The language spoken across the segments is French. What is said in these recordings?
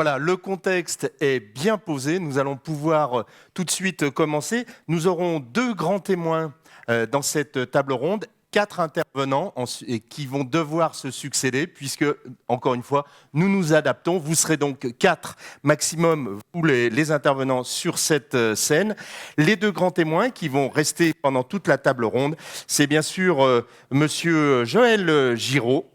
Voilà, le contexte est bien posé. Nous allons pouvoir tout de suite commencer. Nous aurons deux grands témoins dans cette table ronde. 4 intervenants qui vont devoir se succéder puisque, encore une fois, nous nous adaptons. Vous serez donc 4 maximum, vous les intervenants sur cette scène. Les deux grands témoins qui vont rester pendant toute la table ronde, c'est bien sûr Monsieur Joël Giraud,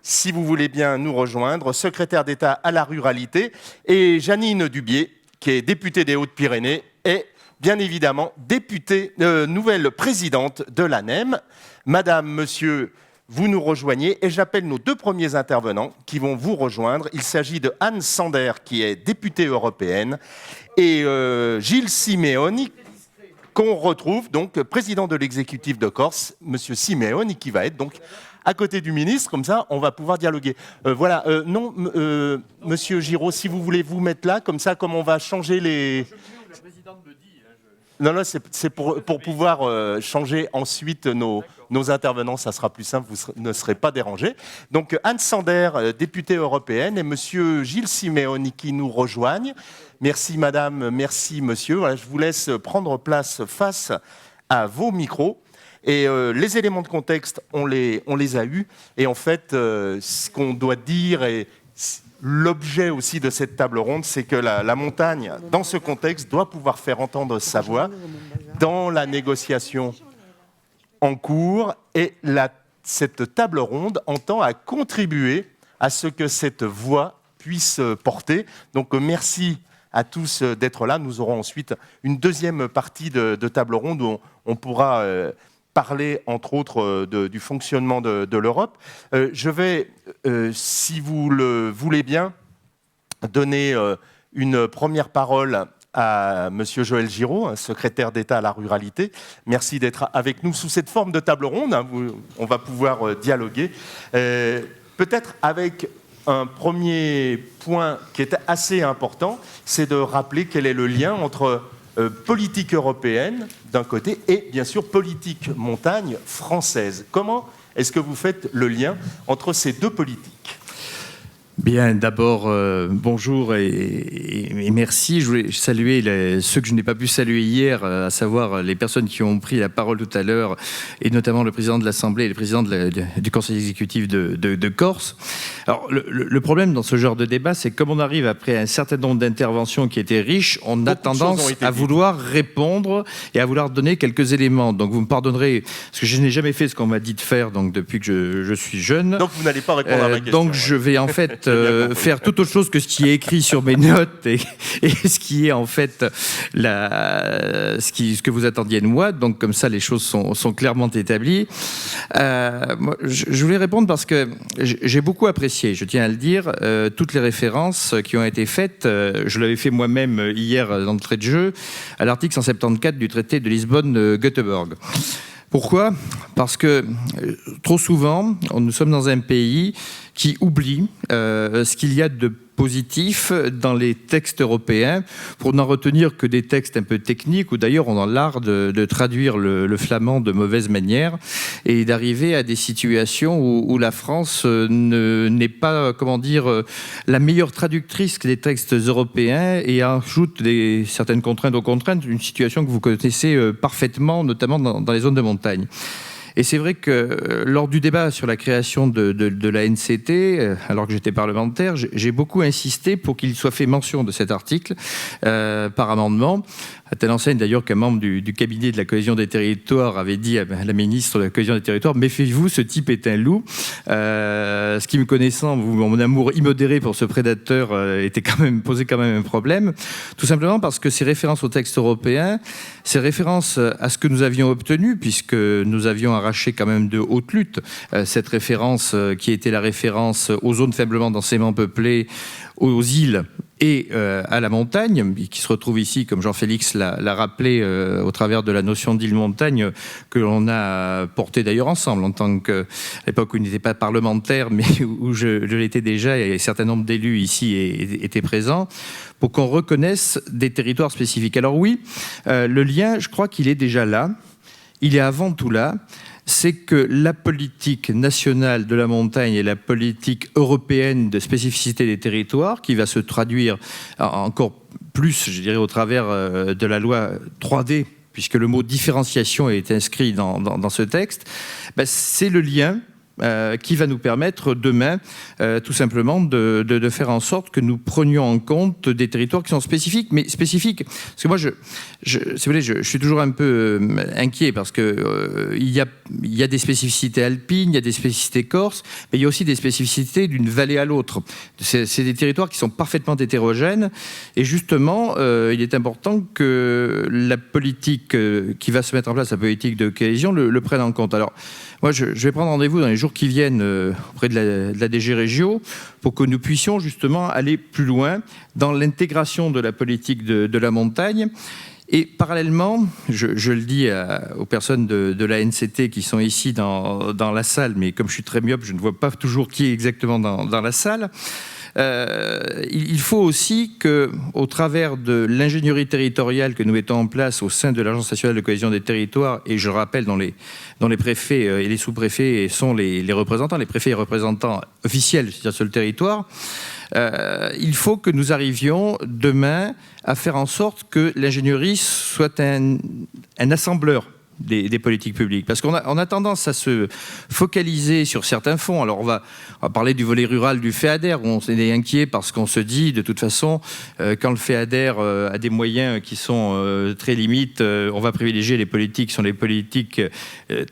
si vous voulez bien nous rejoindre, secrétaire d'État à la ruralité, et Jeannine Dubié, qui est députée des Hautes-Pyrénées et bien évidemment députée, nouvelle présidente de l'ANEM. Madame, monsieur, vous nous rejoignez et j'appelle nos deux premiers intervenants qui vont vous rejoindre. Il s'agit de Anne Sander, qui est députée européenne, et Gilles Simeoni, qu'on retrouve donc président de l'exécutif de Corse, monsieur Simeoni, qui va être donc à côté du ministre, comme ça on va pouvoir dialoguer. Voilà, non, monsieur Giraud, si vous voulez vous mettre là, comme ça, comme on va changer les... Non, c'est pour pouvoir changer ensuite nos intervenants, ça sera plus simple, vous ne serez pas dérangés. Donc Anne Sander, députée européenne, et monsieur Gilles Simeoni qui nous rejoignent. Merci madame, merci monsieur. Voilà, je vous laisse prendre place face à vos micros. Et les éléments de contexte, on les a eus. Et en fait, ce qu'on doit dire et l'objet aussi de cette table ronde, c'est que la montagne, dans ce contexte, doit pouvoir faire entendre sa voix dans la négociation en cours. Et cette table ronde entend à contribuer à ce que cette voix puisse porter. Donc merci à tous d'être là. Nous aurons ensuite une deuxième partie de table ronde où on pourra parler, entre autres, du fonctionnement de l'Europe. Je vais, si vous le voulez bien, donner une première parole à monsieur Joël Giraud, secrétaire d'État à la ruralité. Merci d'être avec nous sous cette forme de table ronde. On va pouvoir dialoguer. Peut-être avec un premier point qui est assez important, c'est de rappeler quel est le lien entre politique européenne d'un côté et bien sûr politique montagne française. Comment est-ce que vous faites le lien entre ces deux politiques ? Bien, d'abord, bonjour et merci. Je voulais saluer ceux que je n'ai pas pu saluer hier, à savoir les personnes qui ont pris la parole tout à l'heure, et notamment le président de l'Assemblée et le président du Conseil exécutif de Corse. Alors, le problème dans ce genre de débat, c'est que comme on arrive après un certain nombre d'interventions qui étaient riches, on a tendance à vouloir répondre et à vouloir donner quelques éléments. Donc, vous me pardonnerez, parce que je n'ai jamais fait ce qu'on m'a dit de faire donc, depuis que je suis jeune. Donc, vous n'allez pas répondre à ma question. Donc, je vais en fait faire tout autre chose que ce qui est écrit sur mes notes et ce qui est en fait ce que vous attendiez de moi. Donc comme ça, les choses sont clairement établies. Moi, je voulais répondre parce que j'ai beaucoup apprécié, je tiens à le dire, toutes les références qui ont été faites. Je l'avais fait moi-même hier d'entrée de jeu à l'article 174 du traité de Lisbonne-Göteborg. Pourquoi ? Parce que trop souvent, nous sommes dans un pays qui oublie ce qu'il y a de positif dans les textes européens, pour n'en retenir que des textes un peu techniques, où d'ailleurs on a l'art de traduire le flamand de mauvaise manière, et d'arriver à des situations où la France n'est pas, comment dire, la meilleure traductrice des textes européens, et ajoute certaines contraintes aux contraintes, une situation que vous connaissez parfaitement, notamment dans les zones de montagne. Et c'est vrai que lors du débat sur la création de la NCT, alors que j'étais parlementaire, j'ai beaucoup insisté pour qu'il soit fait mention de cet article par amendement, à telle enseigne d'ailleurs qu'un membre du cabinet de la cohésion des territoires avait dit à la ministre de la cohésion des territoires « Méfiez-vous, ce type est un loup ». Ce qui me connaissant, mon amour immodéré pour ce prédateur posait quand même un problème, tout simplement parce que ces références au texte européen, ces références à ce que nous avions obtenu, puisque nous avions arraché quand même de haute lutte cette référence qui était la référence aux zones faiblement densément peuplées, aux îles et à la montagne, qui se retrouve ici, comme Jean-Félix l'a rappelé, au travers de la notion d'île-montagne, que l'on a portée d'ailleurs ensemble, en tant qu'à l'époque où il n'était pas parlementaire, mais où je l'étais déjà, et un certain nombre d'élus ici étaient présents, pour qu'on reconnaisse des territoires spécifiques. Alors oui, le lien, je crois qu'il est déjà là, il est avant tout là, c'est que la politique nationale de la montagne et la politique européenne de spécificité des territoires, qui va se traduire encore plus, je dirais, au travers de la loi 3D, puisque le mot différenciation est inscrit dans ce texte, c'est le lien qui va nous permettre demain tout simplement de faire en sorte que nous prenions en compte des territoires qui sont spécifiques, mais spécifiques. Parce que moi, si vous voulez, je suis toujours un peu inquiet parce que il y a des spécificités alpines, il y a des spécificités corses, mais il y a aussi des spécificités d'une vallée à l'autre. C'est des territoires qui sont parfaitement hétérogènes et justement, il est important que la politique qui va se mettre en place, la politique de cohésion, le prenne en compte. Alors, moi, je vais prendre rendez-vous dans les jours qui viennent auprès de la DG Régio pour que nous puissions justement aller plus loin dans l'intégration de la politique de la montagne. Et parallèlement, je le dis aux personnes de la NCT qui sont ici dans la salle, mais comme je suis très myope, je ne vois pas toujours qui est exactement dans la salle. Il faut aussi qu'au travers de l'ingénierie territoriale que nous mettons en place au sein de l'Agence nationale de cohésion des territoires, et je rappelle dont les préfets et les sous-préfets sont les représentants, les préfets et représentants officiels sur le territoire, il faut que nous arrivions demain à faire en sorte que l'ingénierie soit un assembleur des politiques publiques. Parce qu'on a tendance à se focaliser sur certains fonds. Alors on va parler du volet rural du FEADER, où on est inquiet parce qu'on se dit, de toute façon, quand le FEADER a des moyens qui sont très limites, on va privilégier les politiques qui sont les politiques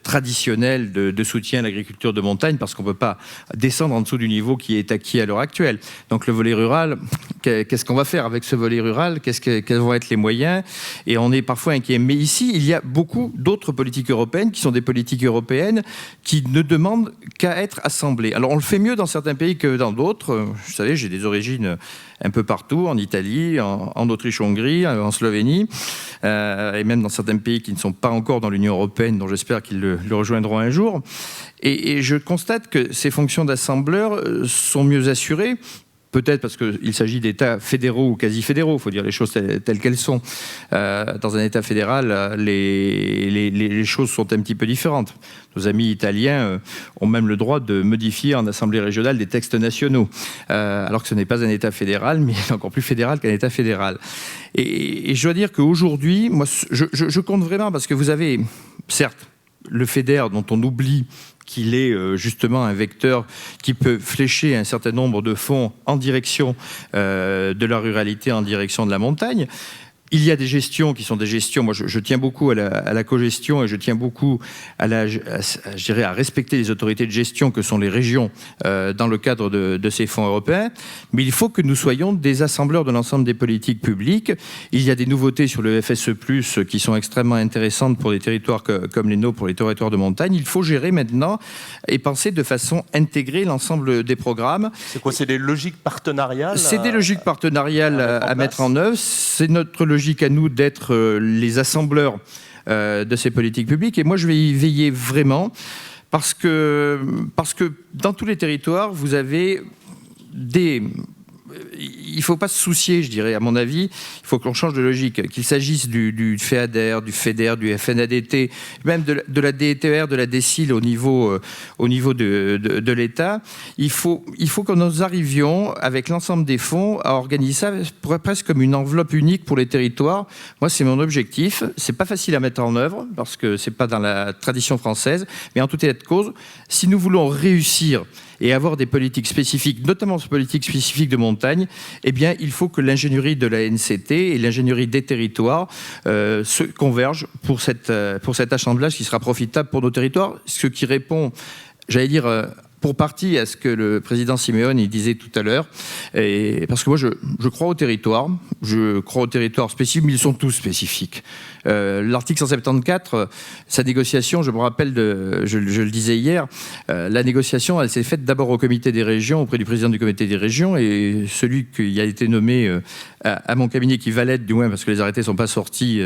traditionnelles de soutien à l'agriculture de montagne, parce qu'on ne peut pas descendre en dessous du niveau qui est acquis à l'heure actuelle. Donc le volet rural, qu'est-ce qu'on va faire avec ce volet rural? Quels vont être les moyens? Et on est parfois inquiet. Mais ici, il y a beaucoup d'autres politiques européennes qui sont des politiques européennes qui ne demandent qu'à être assemblées. Alors on le fait mieux dans certains pays que dans d'autres. Vous savez, j'ai des origines un peu partout, en Italie, en Autriche-Hongrie, en Slovénie, et même dans certains pays qui ne sont pas encore dans l'Union européenne, dont j'espère qu'ils le rejoindront un jour. Et je constate que ces fonctions d'assembleur sont mieux assurées. Peut-être parce qu'il s'agit d'États fédéraux ou quasi-fédéraux, il faut dire les choses telles qu'elles sont. Dans un État fédéral, les choses sont un petit peu différentes. Nos amis italiens ont même le droit de modifier en assemblée régionale des textes nationaux, alors que ce n'est pas un État fédéral, mais encore plus fédéral qu'un État fédéral. Et je dois dire qu'aujourd'hui, moi, je compte vraiment, parce que vous avez, certes, le FEDER dont on oublie qu'il est justement un vecteur qui peut flécher un certain nombre de fonds en direction de la ruralité, en direction de la montagne. Il y a des gestions qui sont des gestions, moi je tiens beaucoup à la cogestion et je tiens beaucoup je dirais, à respecter les autorités de gestion que sont les régions dans le cadre de ces fonds européens, mais il faut que nous soyons des assembleurs de l'ensemble des politiques publiques. Il y a des nouveautés sur le FSE+, qui sont extrêmement intéressantes pour des territoires comme les nôtres, pour les territoires de montagne. Il faut gérer maintenant et penser de façon intégrée l'ensemble des programmes. C'est quoi, c'est des logiques partenariales? C'est des logiques partenariales à mettre en œuvre. C'est notre logique à nous d'être les assembleurs de ces politiques publiques. Et moi, je vais y veiller vraiment parce que dans tous les territoires, vous avez des... Il ne faut pas se soucier, je dirais, à mon avis, il faut qu'on change de logique, qu'il s'agisse du FEADER, du FEDER, du FNADT, même de la DETR, de la DECIL au niveau de l'État. Il faut que nous arrivions, avec l'ensemble des fonds, à organiser ça presque comme une enveloppe unique pour les territoires. Moi, c'est mon objectif. Ce n'est pas facile à mettre en œuvre, parce que ce n'est pas dans la tradition française, mais en tout état de cause, si nous voulons réussir et avoir des politiques spécifiques, notamment ces politiques spécifiques de montagne, eh bien, il faut que l'ingénierie de la NCT et l'ingénierie des territoires se convergent pour cet assemblage qui sera profitable pour nos territoires, ce qui répond, j'allais dire, pour partie à ce que le président Simeone il disait tout à l'heure, parce que moi je crois aux territoires spécifiques, mais ils sont tous spécifiques. L'article 174, sa négociation, je me rappelle, je le disais hier, la négociation elle s'est faite d'abord au comité des régions, auprès du président du comité des régions, et celui qui a été nommé à mon cabinet, qui va l'être du moins parce que les arrêtés ne sont pas sortis,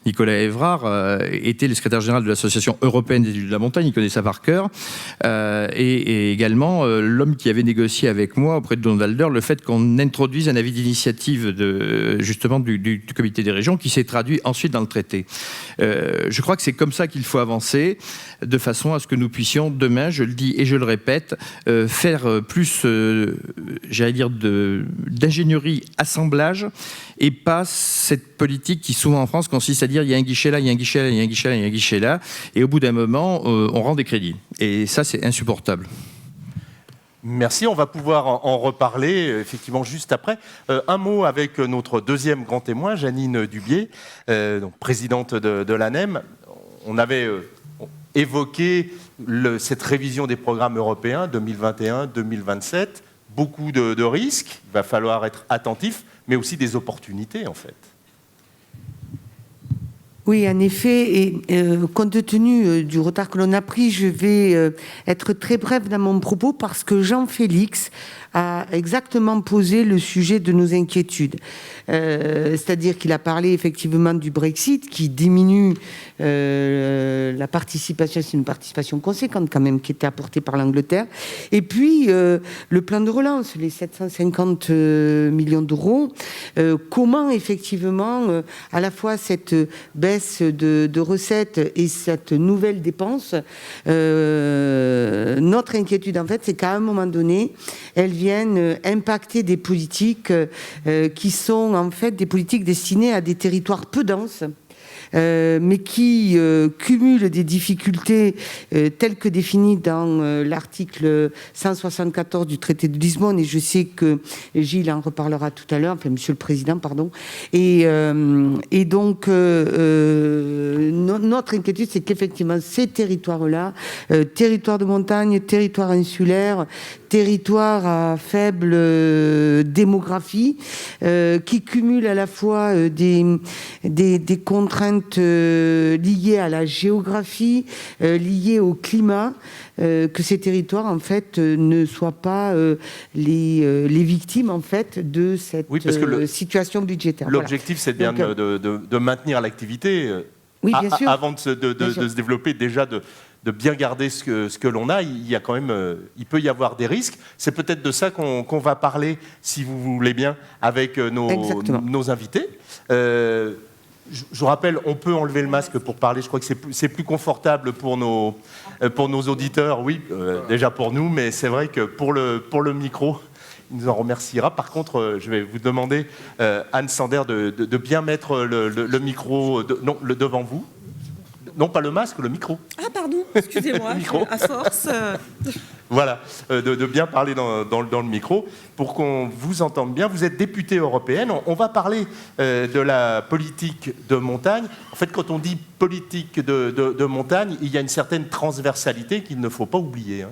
Nicolas Évrard, était le secrétaire général de l'Association européenne des élus de la montagne, il connaît ça par cœur, et et également l'homme qui avait négocié avec moi auprès de Donald Elder le fait qu'on introduise un avis d'initiative justement du comité des régions qui s'est traduit ensuite dans le traité. Je crois que c'est comme ça qu'il faut avancer, de façon à ce que nous puissions demain, je le dis et je le répète, faire plus, j'allais dire, d'ingénierie, assemblage, et pas cette politique qui souvent en France consiste à dire il y a un guichet là, il y a un guichet là, il y a un guichet là, il y a un guichet là, et au bout d'un moment, on rend des crédits. Et ça, c'est insupportable. Merci, on va pouvoir en reparler effectivement juste après. Un mot avec notre deuxième grand témoin, Jeannine Dubié, donc présidente de l'ANEM. On avait évoqué cette révision des programmes européens 2021-2027. Beaucoup de risques, il va falloir être attentif, mais aussi des opportunités en fait. Oui, en effet, et compte tenu du retard que l'on a pris, je vais être très brève dans mon propos parce que Jean-Félix a exactement posé le sujet de nos inquiétudes. C'est-à-dire qu'il a parlé effectivement du Brexit qui diminue la participation, c'est une participation conséquente quand même qui était apportée par l'Angleterre. Et puis le plan de relance, les 750 millions d'euros, comment effectivement à la fois cette baisse de recettes et cette nouvelle dépense, notre inquiétude en fait c'est qu'à un moment donné, elles viennent impacter des politiques qui sont en fait des politiques destinées à des territoires peu denses, mais qui cumulent des difficultés telles que définies dans l'article 174 du traité de Lisbonne, et je sais que Gilles en reparlera tout à l'heure, enfin Monsieur le Président, pardon, et donc notre inquiétude, c'est qu'effectivement ces territoires-là, territoires de montagne, territoires insulaires, territoires à faible démographie, qui cumulent à la fois des contraintes liées à la géographie, liées au climat, que ces territoires en fait ne soient pas les victimes en fait de cette situation budgétaire. L'objectif, c'est bien de maintenir l'activité oui, bien sûr. Avant de se développer, déjà de bien garder ce que l'on a. Il y a quand même, il peut y avoir des risques. C'est peut-être de ça qu'on va parler, si vous voulez bien, avec nos invités. Je vous rappelle, on peut enlever le masque pour parler. Je crois que c'est plus confortable pour nos auditeurs. Oui, déjà pour nous, mais c'est vrai que pour le micro, il nous en remerciera. Par contre, je vais vous demander, Anne Sander, de bien mettre le micro devant vous. Non, pas le masque, le micro. Ah, pardon, excusez-moi, à force. Voilà, de bien parler dans le micro pour qu'on vous entende bien. Vous êtes députée européenne. On va parler de la politique de montagne. En fait, quand on dit politique de montagne, il y a une certaine transversalité qu'il ne faut pas oublier. Hein.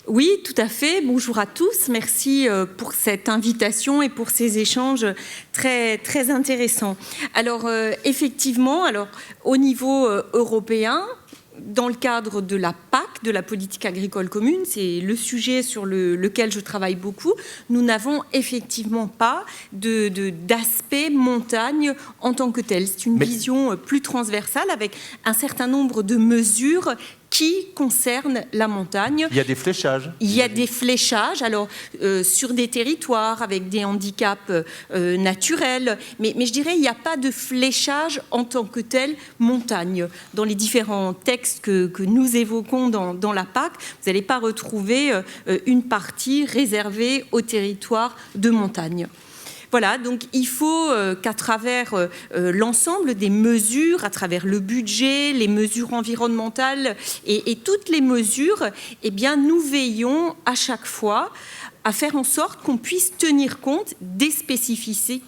Oui, tout à fait. Bonjour à tous. Merci pour cette invitation et pour ces échanges très, très intéressants. Alors, effectivement, au niveau européen, dans le cadre de la PAC, de la politique agricole commune, c'est le sujet sur lequel je travaille beaucoup, nous n'avons effectivement pas d'aspect montagne en tant que tel. C'est une vision plus transversale avec un certain nombre de mesures qui concerne la montagne. Il y a des fléchages. Il y a des fléchages, alors sur des territoires avec des handicaps naturels, mais je dirais il n'y a pas de fléchage en tant que tel montagne. Dans les différents textes que nous évoquons dans la PAC, vous n'allez pas retrouver une partie réservée aux territoires de montagne. Voilà, donc il faut qu'à travers l'ensemble des mesures, à travers le budget, les mesures environnementales et toutes les mesures, eh bien, nous veillons à chaque fois à faire en sorte qu'on puisse tenir compte des spécificités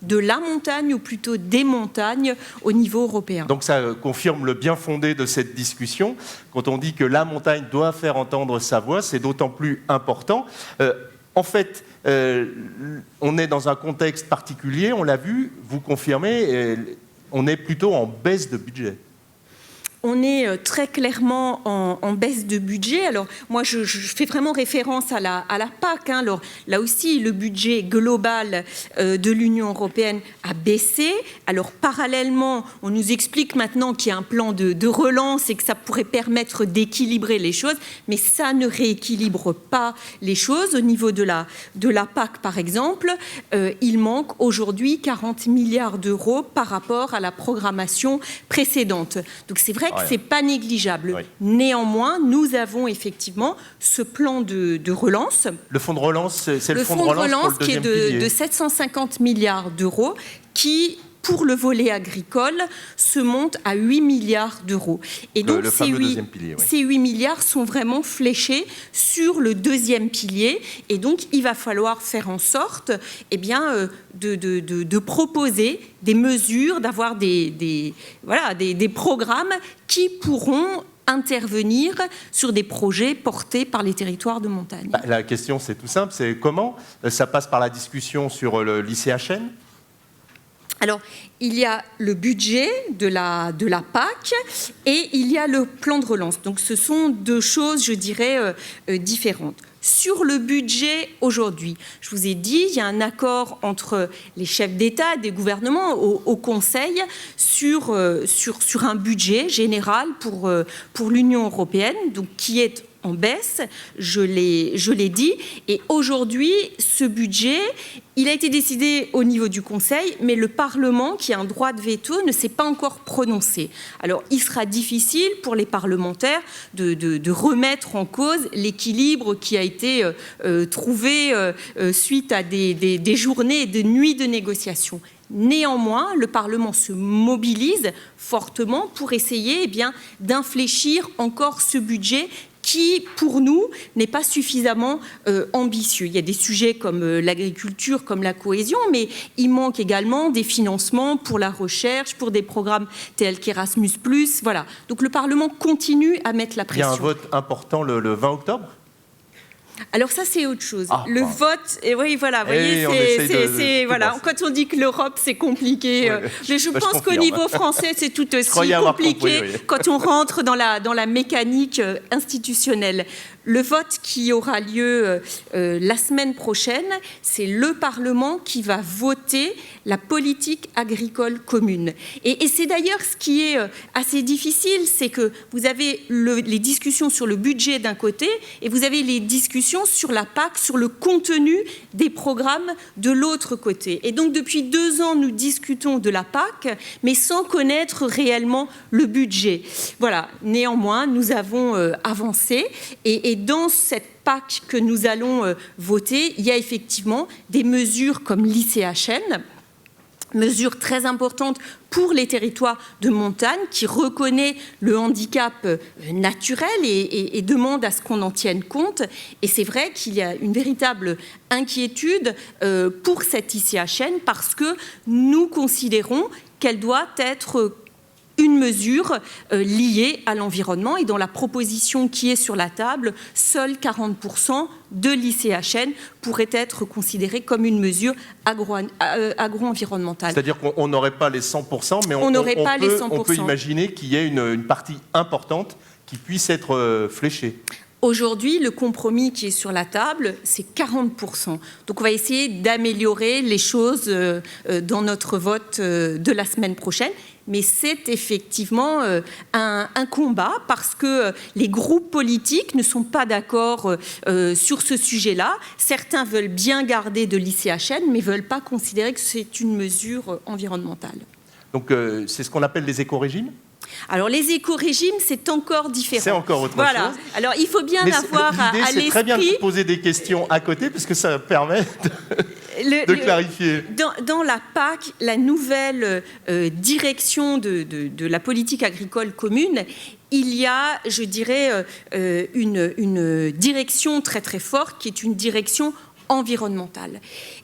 de la montagne, ou plutôt des montagnes, au niveau européen. Donc ça confirme le bien fondé de cette discussion. Quand on dit que la montagne doit faire entendre sa voix, c'est d'autant plus important. En fait, on est dans un contexte particulier, on l'a vu, vous confirmez, on est plutôt en baisse de budget. on est très clairement en baisse de budget. Alors, moi, je fais vraiment référence à la PAC. Hein. Alors, là aussi, le budget global de l'Union européenne a baissé. Alors, parallèlement, on nous explique maintenant qu'il y a un plan de relance et que ça pourrait permettre d'équilibrer les choses, mais ça ne rééquilibre pas les choses. Au niveau de la PAC, par exemple, il manque aujourd'hui 40 milliards d'euros par rapport à la programmation précédente. Donc c'est vrai que c'est pas négligeable. Oui. Néanmoins, nous avons effectivement ce plan de relance. Le fonds de relance, c'est le fonds de relance pour le qui est de 750 milliards d'euros qui, pour le volet agricole, se monte à 8 milliards d'euros. Et donc, ces 8 milliards sont vraiment fléchés sur le deuxième pilier. Et donc, il va falloir faire en sorte de proposer des mesures, d'avoir des programmes qui pourront intervenir sur des projets portés par les territoires de montagne. La question, c'est tout simple, c'est comment ? Ça passe par la discussion sur le l'ICHN ? Alors, il y a le budget de la PAC et il y a le plan de relance. Donc, ce sont deux choses, je dirais, différentes. Sur le budget aujourd'hui, je vous ai dit, il y a un accord entre les chefs d'État et des gouvernements au Conseil sur un budget général pour l'Union européenne, donc qui est en baisse, je l'ai dit. Et aujourd'hui, ce budget, il a été décidé au niveau du Conseil, mais le Parlement, qui a un droit de veto, ne s'est pas encore prononcé. Alors, il sera difficile pour les parlementaires de remettre en cause l'équilibre qui a été trouvé suite à des journées et des nuits de négociation. Néanmoins, le Parlement se mobilise fortement pour essayer d'infléchir encore ce budget qui, pour nous, n'est pas suffisamment ambitieux. Il y a des sujets comme l'agriculture, comme la cohésion, mais il manque également des financements pour la recherche, pour des programmes tels qu'Erasmus+. Voilà. Donc le Parlement continue à mettre la pression. Il y a un vote important le 20 octobre ? Alors ça, c'est autre chose. Le vote, et oui, voilà, vous voyez, voilà. Quand on dit que l'Europe, c'est compliqué, mais je pense qu'au niveau français, c'est tout aussi compliqué quand on rentre dans la mécanique institutionnelle. Le vote qui aura lieu la semaine prochaine, c'est le Parlement qui va voter la politique agricole commune. Et c'est d'ailleurs ce qui est assez difficile, c'est que vous avez les discussions sur le budget d'un côté et vous avez les discussions sur la PAC, sur le contenu des programmes de l'autre côté. Et donc depuis 2 ans, nous discutons de la PAC, mais sans connaître réellement le budget. Voilà. Néanmoins, nous avons avancé et dans cette PAC que nous allons voter, il y a effectivement des mesures comme l'ICHN, mesure très importante pour les territoires de montagne qui reconnaît le handicap naturel et demande à ce qu'on en tienne compte. Et c'est vrai qu'il y a une véritable inquiétude pour cette ICHN parce que nous considérons qu'elle doit être une mesure liée à l'environnement. Et dans la proposition qui est sur la table, seuls 40% de l'ICHN pourraient être considérés comme une mesure agro-environnementale. C'est-à-dire qu'on n'aurait pas les 100%, mais on peut imaginer qu'il y ait une partie importante qui puisse être fléchée. Aujourd'hui, le compromis qui est sur la table, c'est 40%. Donc on va essayer d'améliorer les choses dans notre vote de la semaine prochaine. Mais c'est effectivement un combat parce que les groupes politiques ne sont pas d'accord sur ce sujet-là. Certains veulent bien garder de l'ICHN, mais ne veulent pas considérer que c'est une mesure environnementale. Donc c'est ce qu'on appelle les éco-régimes ? Alors, les éco-régimes, c'est encore différent. C'est encore autre chose. Alors, il faut bien avoir à l'esprit... C'est très bien de poser des questions à côté, parce que ça permet de clarifier. Dans la PAC, la nouvelle direction de la politique agricole commune, il y a, je dirais, une direction très très forte, qui est une direction environnementale.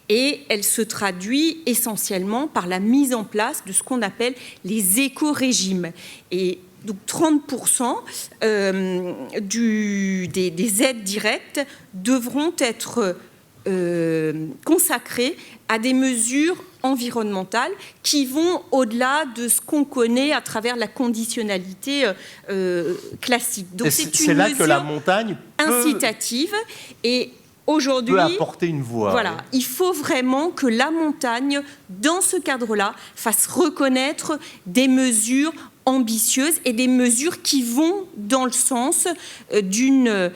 Et elle se traduit essentiellement par la mise en place de ce qu'on appelle les éco-régimes. Et donc 30% des aides directes devront être consacrées à des mesures environnementales qui vont au-delà de ce qu'on connaît à travers la conditionnalité classique. Donc c'est là que la montagne incitative et aujourd'hui, peut apporter une voix. Voilà, il faut vraiment que la montagne, dans ce cadre-là, fasse reconnaître des mesures ambitieuses et des mesures qui vont dans le sens d'une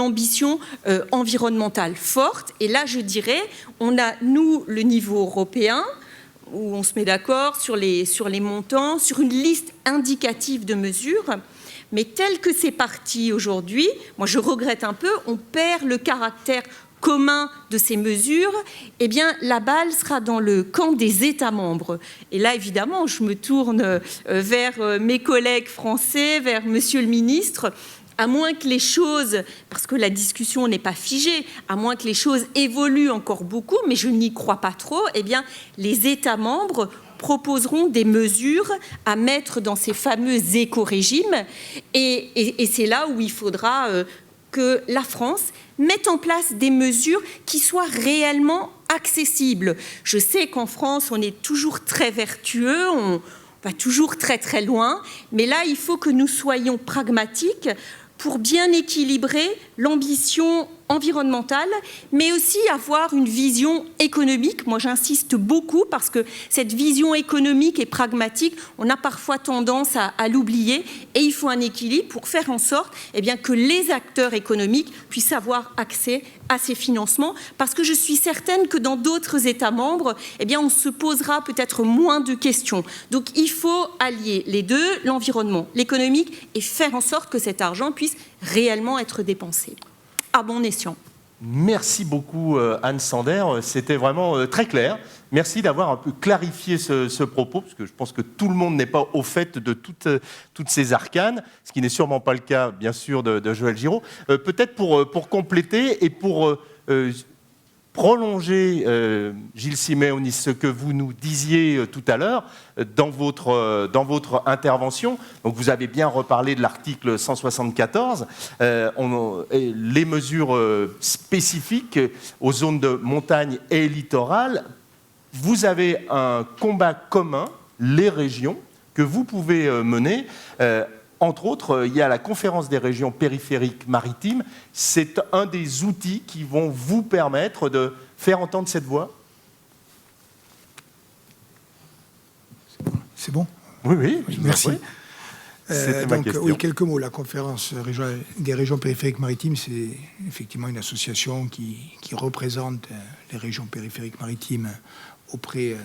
ambition environnementale forte. Et là, je dirais, on a, nous, le niveau européen, où on se met d'accord sur les montants, sur une liste indicative de mesures. Mais tel que c'est parti aujourd'hui, moi je regrette un peu, on perd le caractère commun de ces mesures, eh bien la balle sera dans le camp des États membres. Et là, évidemment, je me tourne vers mes collègues français, vers Monsieur le ministre, à moins que les choses, parce que la discussion n'est pas figée, à moins que les choses évoluent encore beaucoup, mais je n'y crois pas trop, eh bien les États membres proposeront des mesures à mettre dans ces fameux éco-régimes. Et c'est là où il faudra que la France mette en place des mesures qui soient réellement accessibles. Je sais qu'en France, on est toujours très vertueux, on va toujours très très loin, mais là, il faut que nous soyons pragmatiques pour bien équilibrer l'ambition environnementale, mais aussi avoir une vision économique. Moi, j'insiste beaucoup parce que cette vision économique et pragmatique, on a parfois tendance à l'oublier et il faut un équilibre pour faire en sorte que les acteurs économiques puissent avoir accès à ces financements, parce que je suis certaine que dans d'autres États membres, on se posera peut-être moins de questions. Donc, il faut allier les deux, l'environnement, l'économique, et faire en sorte que cet argent puisse réellement être dépensé à bon escient. Merci beaucoup Anne Sander, c'était vraiment très clair. Merci d'avoir un peu clarifié ce propos, parce que je pense que tout le monde n'est pas au fait de toutes ces arcanes, ce qui n'est sûrement pas le cas, bien sûr, de Joël Giraud. Peut-être pour compléter et pour prolonger, Gilles Simeoni, ce que vous nous disiez tout à l'heure dans votre intervention. Donc vous avez bien reparlé de l'article 174, les mesures spécifiques aux zones de montagne et littoral. Vous avez un combat commun, les régions, que vous pouvez mener. Entre autres, il y a la conférence des régions périphériques maritimes. C'est un des outils qui vont vous permettre de faire entendre cette voix. C'est bon ? Oui, merci. C'était ma question. Oui, quelques mots. La conférence des régions périphériques maritimes, c'est effectivement une association qui représente les régions périphériques maritimes auprès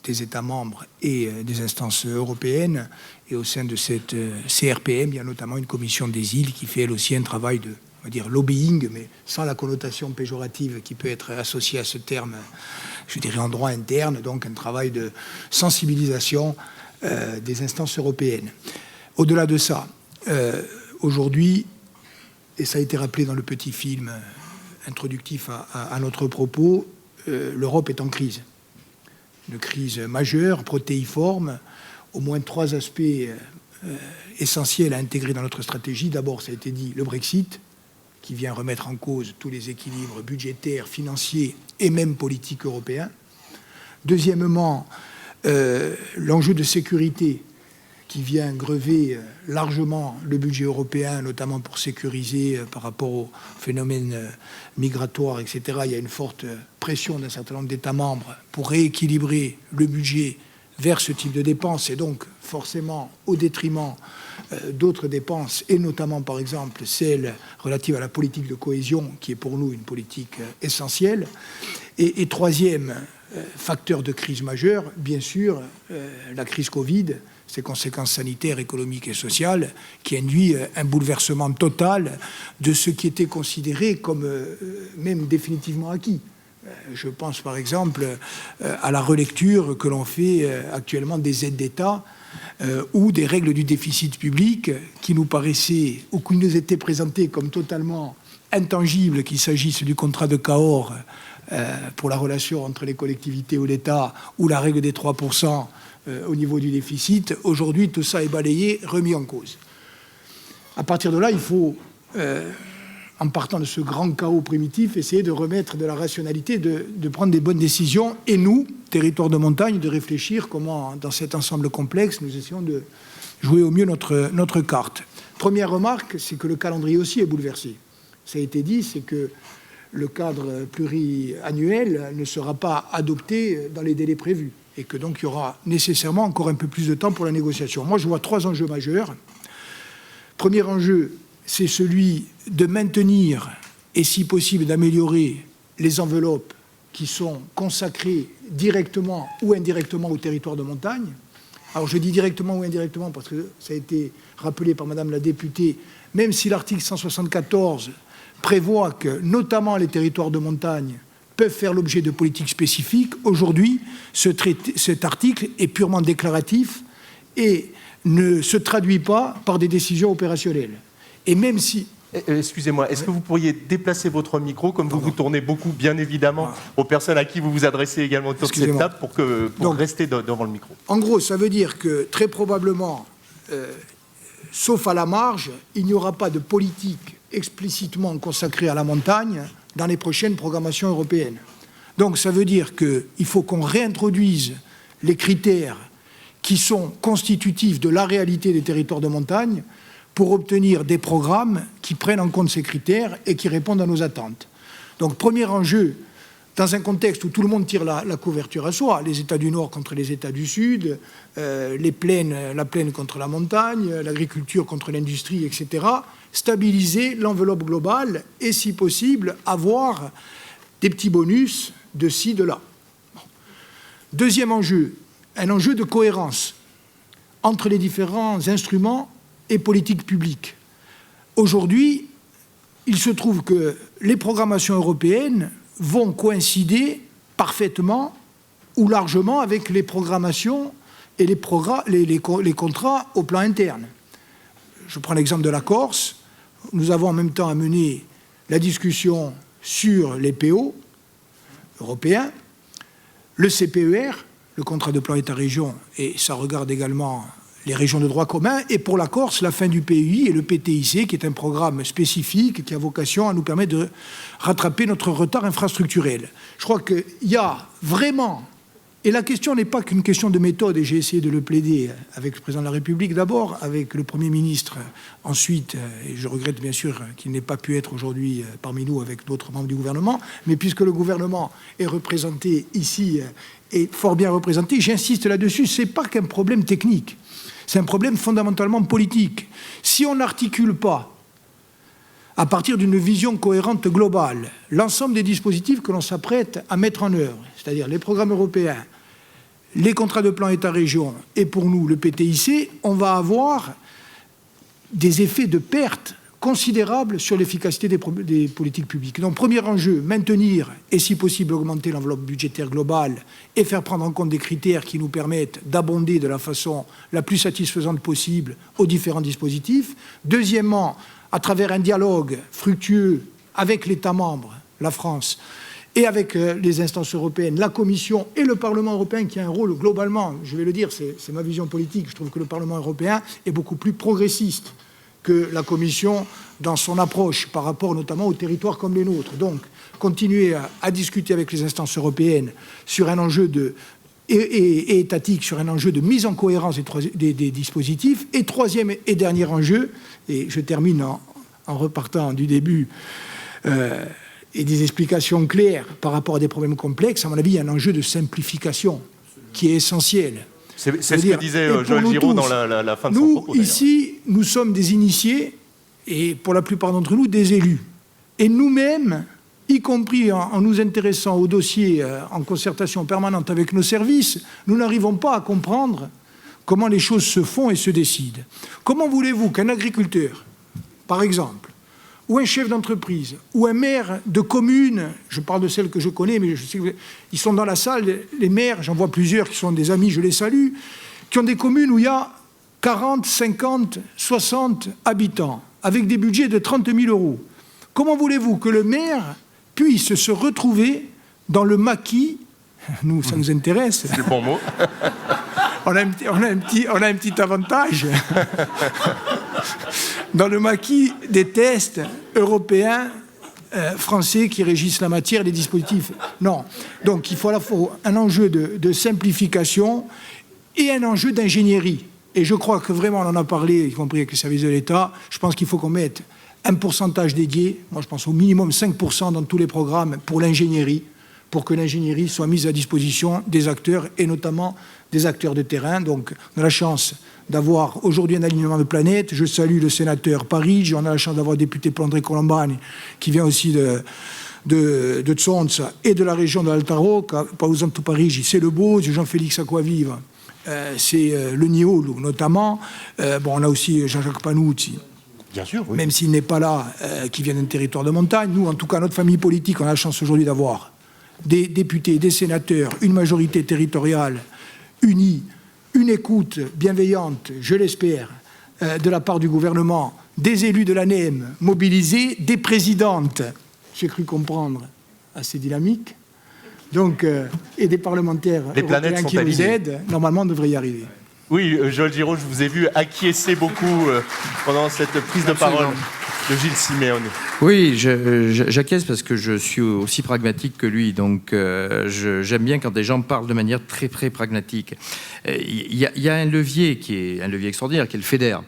des États membres et des instances européennes. Et au sein de cette CRPM, il y a notamment une commission des îles qui fait elle aussi un travail de, on va dire, lobbying, mais sans la connotation péjorative qui peut être associée à ce terme, je dirais en droit interne, donc un travail de sensibilisation des instances européennes. Au-delà de ça, aujourd'hui, et ça a été rappelé dans le petit film introductif à notre propos, l'Europe est en crise. Une crise majeure, protéiforme, au moins 3 aspects essentiels à intégrer dans notre stratégie. D'abord, ça a été dit, le Brexit, qui vient remettre en cause tous les équilibres budgétaires, financiers et même politiques européens. Deuxièmement, l'enjeu de sécurité qui vient grever largement le budget européen, notamment pour sécuriser par rapport aux phénomènes migratoires, etc. Il y a une forte pression d'un certain nombre d'États membres pour rééquilibrer le budget vers ce type de dépenses, et donc forcément au détriment d'autres dépenses, et notamment par exemple celles relatives à la politique de cohésion, qui est pour nous une politique essentielle. Et troisième facteur de crise majeure, bien sûr, la crise Covid, ses conséquences sanitaires, économiques et sociales, qui induit un bouleversement total de ce qui était considéré comme même définitivement acquis. Je pense par exemple à la relecture que l'on fait actuellement des aides d'État ou des règles du déficit public qui nous paraissaient ou qui nous étaient présentées comme totalement intangibles, qu'il s'agisse du contrat de Cahors pour la relation entre les collectivités ou l'État ou la règle des 3% au niveau du déficit. Aujourd'hui, tout ça est balayé, remis en cause. À partir de là, il faut, en partant de ce grand chaos primitif, essayer de remettre de la rationalité, de prendre des bonnes décisions. Et nous, territoires de montagne, de réfléchir comment, dans cet ensemble complexe, nous essayons de jouer au mieux notre carte. Première remarque, c'est que le calendrier aussi est bouleversé. Ça a été dit, c'est que le cadre pluriannuel ne sera pas adopté dans les délais prévus et que donc il y aura nécessairement encore un peu plus de temps pour la négociation. Moi, je vois 3 enjeux majeurs. Premier enjeu, c'est celui de maintenir et, si possible, d'améliorer les enveloppes qui sont consacrées directement ou indirectement au territoire de montagne. Alors, je dis directement ou indirectement parce que ça a été rappelé par Madame la députée, même si l'article 174 prévoit que, notamment les territoires de montagne, peuvent faire l'objet de politiques spécifiques, aujourd'hui, cet article est purement déclaratif et ne se traduit pas par des décisions opérationnelles. Et même si... Excusez-moi, est-ce que vous pourriez déplacer votre micro, comme vous vous tournez beaucoup, bien évidemment, aux personnes à qui vous vous adressez également autour de cette table, pour rester devant le micro. En gros, ça veut dire que, très probablement, sauf à la marge, il n'y aura pas de politique explicitement consacrée à la montagne dans les prochaines programmations européennes. Donc, ça veut dire qu'il faut qu'on réintroduise les critères qui sont constitutifs de la réalité des territoires de montagne pour obtenir des programmes qui prennent en compte ces critères et qui répondent à nos attentes. Donc, premier enjeu, dans un contexte où tout le monde tire la couverture à soi, les États du Nord contre les États du Sud, la plaine contre la montagne, l'agriculture contre l'industrie, etc., stabiliser l'enveloppe globale et, si possible, avoir des petits bonus de ci, de là. Deuxième enjeu, un enjeu de cohérence entre les différents instruments et politiques publiques. Aujourd'hui, il se trouve que les programmations européennes vont coïncider parfaitement ou largement avec les programmations et les contrats au plan interne. Je prends l'exemple de la Corse. Nous avons en même temps à mener la discussion sur les PO européens, le CPER, le contrat de plan État-région, et ça regarde également les régions de droit commun, et pour la Corse, la fin du PUI et le PTIC, qui est un programme spécifique qui a vocation à nous permettre de rattraper notre retard infrastructurel. Je crois qu'il y a vraiment, et la question n'est pas qu'une question de méthode, et j'ai essayé de le plaider avec le Président de la République d'abord, avec le Premier ministre ensuite, et je regrette bien sûr qu'il n'ait pas pu être aujourd'hui parmi nous avec d'autres membres du gouvernement, mais puisque le gouvernement est représenté ici, et fort bien représenté, j'insiste là-dessus, ce n'est pas qu'un problème technique. C'est un problème fondamentalement politique. Si on n'articule pas, à partir d'une vision cohérente globale, l'ensemble des dispositifs que l'on s'apprête à mettre en œuvre, c'est-à-dire les programmes européens, les contrats de plan État-région et pour nous le PTIC, on va avoir des effets de perte considérables sur l'efficacité des politiques publiques. Donc, premier enjeu, maintenir et si possible augmenter l'enveloppe budgétaire globale et faire prendre en compte des critères qui nous permettent d'abonder de la façon la plus satisfaisante possible aux différents dispositifs. Deuxièmement, à travers un dialogue fructueux avec l'État membre, la France, et avec les instances européennes, la Commission et le Parlement européen qui a un rôle globalement, je vais le dire, c'est ma vision politique, je trouve que le Parlement européen est beaucoup plus progressiste que la Commission dans son approche par rapport notamment aux territoires comme les nôtres. Donc, continuer à discuter avec les instances européennes sur un enjeu et étatique, sur un enjeu de mise en cohérence des dispositifs. Et troisième et dernier enjeu, et je termine en repartant du début, et des explications claires par rapport à des problèmes complexes, à mon avis, il y a un enjeu de simplification qui est essentiel. C'est ce que disait Joël Giraud dans la fin de son propos. Nous, ici, nous sommes des initiés, et pour la plupart d'entre nous, des élus. Et nous-mêmes, y compris en nous intéressant au dossier en concertation permanente avec nos services, nous n'arrivons pas à comprendre comment les choses se font et se décident. Comment voulez-vous qu'un agriculteur, par exemple, ou un chef d'entreprise, ou un maire de commune, je parle de celles que je connais, mais je sais qu'ils sont dans la salle, les maires, j'en vois plusieurs qui sont des amis, je les salue, qui ont des communes où il y a 40, 50, 60 habitants, avec des budgets de 30 000 euros. Comment voulez-vous que le maire puisse se retrouver dans le maquis, nous, ça nous intéresse. C'est le bon mot. On a un petit avantage dans le maquis des tests européens français qui régissent la matière, les dispositifs. Non. Donc il faut à la fois un enjeu de simplification et un enjeu d'ingénierie. Et je crois que vraiment, on en a parlé, y compris avec les services de l'État, je pense qu'il faut qu'on mette un pourcentage dédié, moi je pense au minimum 5% dans tous les programmes pour l'ingénierie, pour que l'ingénierie soit mise à disposition des acteurs, et notamment des acteurs de terrain. Donc on a la chance d'avoir aujourd'hui un alignement de planètes. Je salue le sénateur Paris, on a la chance d'avoir le député Plandré-Colombani, qui vient aussi de Tsons et de la région de l'Altaro, par exemple tout Paris, c'est le Beau, Jean-Félix Aquavive, c'est le Niolo notamment. On a aussi Jean-Jacques Panuzzi, bien sûr, oui. Même s'il n'est pas là, qui vient d'un territoire de montagne. Nous, en tout cas, notre famille politique, on a la chance aujourd'hui d'avoir des députés, des sénateurs, une majorité territoriale unie, une écoute bienveillante, je l'espère, de la part du gouvernement, des élus de l'ANEM mobilisés, des présidentes, j'ai cru comprendre, assez dynamiques, donc, et des parlementaires européens qui nous aident. Normalement, on devrait y arriver. Oui, Joël Giraud, je vous ai vu acquiescer beaucoup pendant cette prise de parole de Gilles Simeoni. Oui, j'acquiesce parce que je suis aussi pragmatique que lui. Donc, j'aime bien quand des gens parlent de manière très, très pragmatique. Il y a un levier qui est un levier extraordinaire, qui est le FEDER.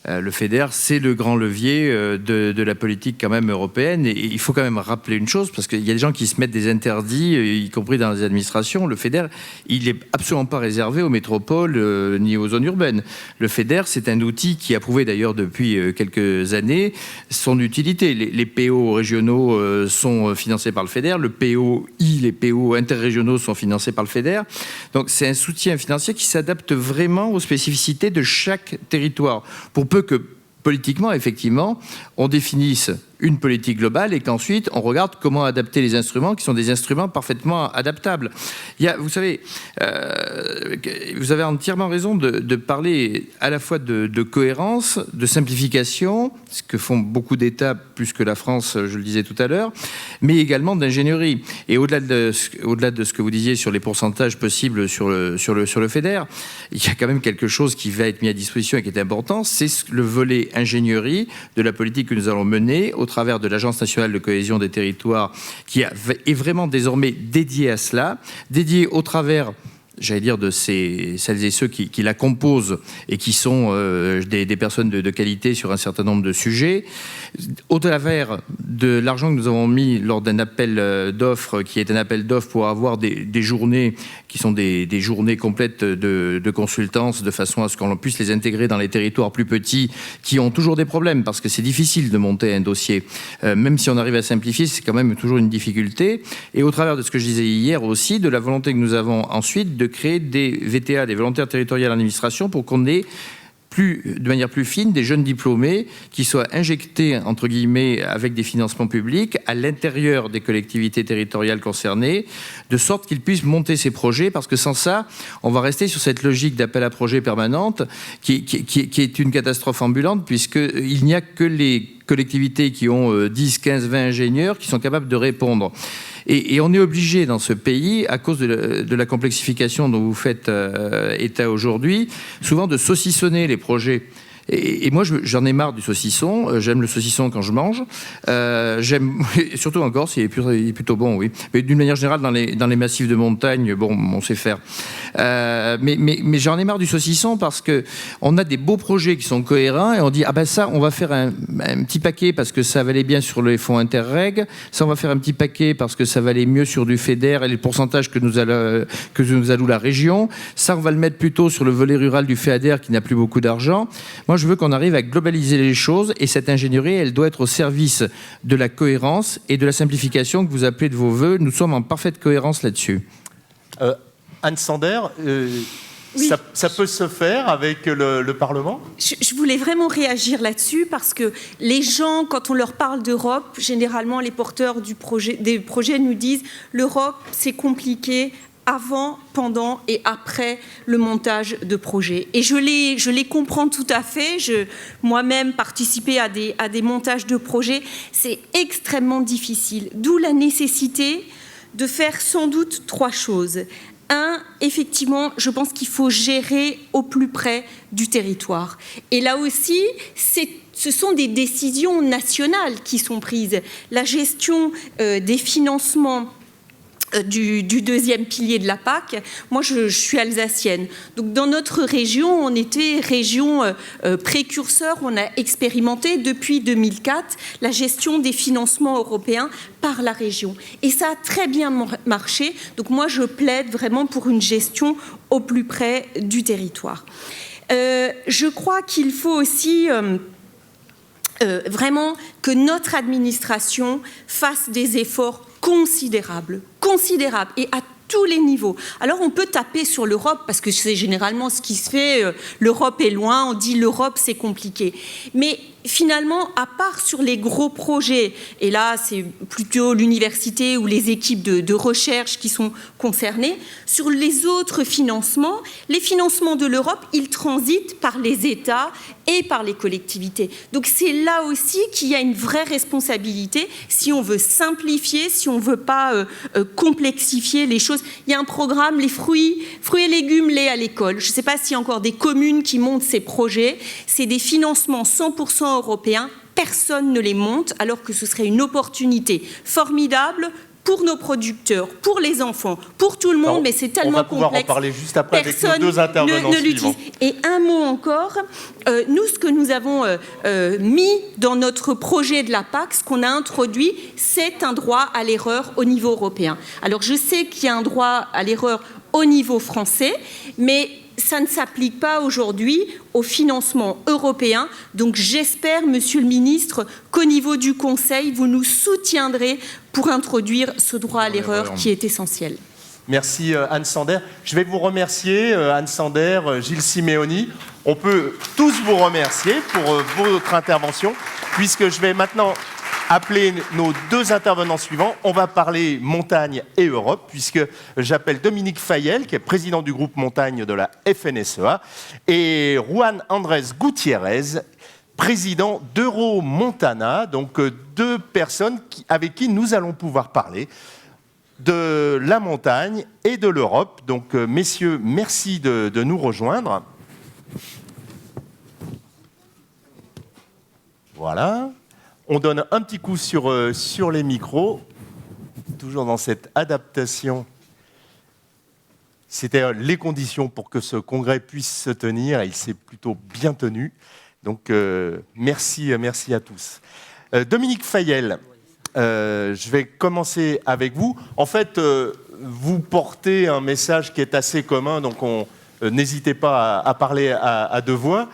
Le FEDER, c'est le grand levier de la politique quand même européenne. Et il faut quand même rappeler une chose, parce qu'il y a des gens qui se mettent des interdits, y compris dans les administrations. Le FEDER, il n'est absolument pas réservé aux métropoles ni aux zones urbaines. Le FEDER, c'est un outil qui a prouvé d'ailleurs depuis quelques années son utilité. Les PO régionaux sont financés par le FEDER. Le POI, les PO interrégionaux sont financés par le FEDER. Donc c'est un soutien financier qui s'adapte vraiment aux spécificités de chaque territoire. Pour peu que, politiquement, effectivement, on définisse une politique globale et qu'ensuite, on regarde comment adapter les instruments qui sont des instruments parfaitement adaptables. Vous savez, vous avez entièrement raison de parler à la fois de cohérence, de simplification, ce que font beaucoup d'États, plus que la France, je le disais tout à l'heure, mais également d'ingénierie. Et au-delà de ce que vous disiez sur les pourcentages possibles sur le FEDER, il y a quand même quelque chose qui va être mis à disposition et qui est important, c'est le volet ingénierie de la politique que nous allons mener au travers de l'Agence nationale de cohésion des territoires, qui est vraiment désormais dédiée à cela, dédiée au travers, j'allais dire, de celles et ceux qui la composent et qui sont des personnes de qualité sur un certain nombre de sujets, au travers de l'argent que nous avons mis lors d'un appel d'offres, qui est un appel d'offres pour avoir des journées qui sont des journées complètes de consultance, de façon à ce qu'on puisse les intégrer dans les territoires plus petits qui ont toujours des problèmes, parce que c'est difficile de monter un dossier. Même si on arrive à simplifier, c'est quand même toujours une difficulté. Et au travers de ce que je disais hier aussi, de la volonté que nous avons ensuite de créer des VTA, des volontaires territoriaux en administration, pour qu'on ait de manière plus fine des jeunes diplômés qui soient injectés, entre guillemets, avec des financements publics à l'intérieur des collectivités territoriales concernées, de sorte qu'ils puissent monter ces projets, parce que sans ça, on va rester sur cette logique d'appel à projet permanente qui est une catastrophe ambulante, puisqu'il n'y a que les collectivités qui ont 10, 15, 20 ingénieurs qui sont capables de répondre. Et on est obligé dans ce pays, à cause de la complexification dont vous faites état aujourd'hui, souvent de saucissonner les projets. Et moi, j'en ai marre du saucisson. J'aime le saucisson quand je mange. J'aime, surtout en Corse, il est plutôt bon, oui. Mais d'une manière générale, dans les massifs de montagne, bon, on sait faire. Mais j'en ai marre du saucisson, parce que on a des beaux projets qui sont cohérents et on dit, ah ben ça, on va faire un petit paquet parce que ça valait bien sur les fonds Interreg. Ça, on va faire un petit paquet parce que ça valait mieux sur du FEDER et les pourcentages que nous alloue la région. Ça, on va le mettre plutôt sur le volet rural du FEADER qui n'a plus beaucoup d'argent. Moi, je veux qu'on arrive à globaliser les choses, et cette ingénierie, elle doit être au service de la cohérence et de la simplification que vous appelez de vos voeux. Nous sommes en parfaite cohérence là-dessus. Anne Sander, oui. Ça peut se faire avec le Parlement ? Je voulais vraiment réagir là-dessus, parce que les gens, quand on leur parle d'Europe, généralement les porteurs des projets nous disent « l'Europe, c'est compliqué ». Avant, pendant et après le montage de projets. Et je les comprends tout à fait. Moi-même, participer à des montages de projets, c'est extrêmement difficile. D'où la nécessité de faire sans doute 3 choses. 1, effectivement, je pense qu'il faut gérer au plus près du territoire. Et là aussi, c'est ce sont des décisions nationales qui sont prises. La gestion des financements du deuxième pilier de la PAC, moi je suis alsacienne. Donc dans notre région, on était région précurseur, on a expérimenté depuis 2004 la gestion des financements européens par la région. Et ça a très bien marché. Donc moi je plaide vraiment pour une gestion au plus près du territoire. Je crois qu'il faut aussi vraiment que notre administration fasse des efforts considérables, et à tous les niveaux. Alors on peut taper sur l'Europe, parce que c'est généralement ce qui se fait, l'Europe est loin, on dit l'Europe c'est compliqué. Mais finalement, à part sur les gros projets, et là c'est plutôt l'université ou les équipes de recherche qui sont concernées, sur les autres financements, les financements de l'Europe, ils transitent par les États et par les collectivités. Donc c'est là aussi qu'il y a une vraie responsabilité si on veut simplifier, si on ne veut pas complexifier les choses. Il y a un programme, les fruits et légumes, lait à l'école. Je ne sais pas s'il y a encore des communes qui montent ces projets. C'est des financements 100% européens. Personne ne les monte, alors que ce serait une opportunité formidable pour nos producteurs, pour les enfants, pour tout le monde, mais c'est tellement complexe. On va pouvoir en parler juste après avec nos deux intervenants suivants. Et un mot encore, nous, ce que nous avons mis dans notre projet de la PAC, ce qu'on a introduit, c'est un droit à l'erreur au niveau européen. Alors, je sais qu'il y a un droit à l'erreur au niveau français, mais ça ne s'applique pas aujourd'hui au financement européen. Donc j'espère, Monsieur le Ministre, qu'au niveau du Conseil, vous nous soutiendrez pour introduire ce droit à l'erreur qui est essentiel. Merci Anne Sander. Je vais vous remercier, Anne Sander, Gilles Simeoni. On peut tous vous remercier pour votre intervention, puisque je vais maintenant appeler nos deux intervenants suivants. On va parler montagne et Europe, puisque j'appelle Dominique Fayel, qui est président du groupe montagne de la FNSEA, et Juan Andrés Gutiérrez, président d'Euromontana, donc deux personnes avec qui nous allons pouvoir parler de la montagne et de l'Europe. Donc, messieurs, merci de nous rejoindre. Voilà. On donne un petit coup sur les micros, toujours dans cette adaptation. C'était les conditions pour que ce congrès puisse se tenir, et il s'est plutôt bien tenu. Donc, merci à tous. Dominique Fayel, je vais commencer avec vous. En fait, vous portez un message qui est assez commun, donc n'hésitez pas à parler à deux voix,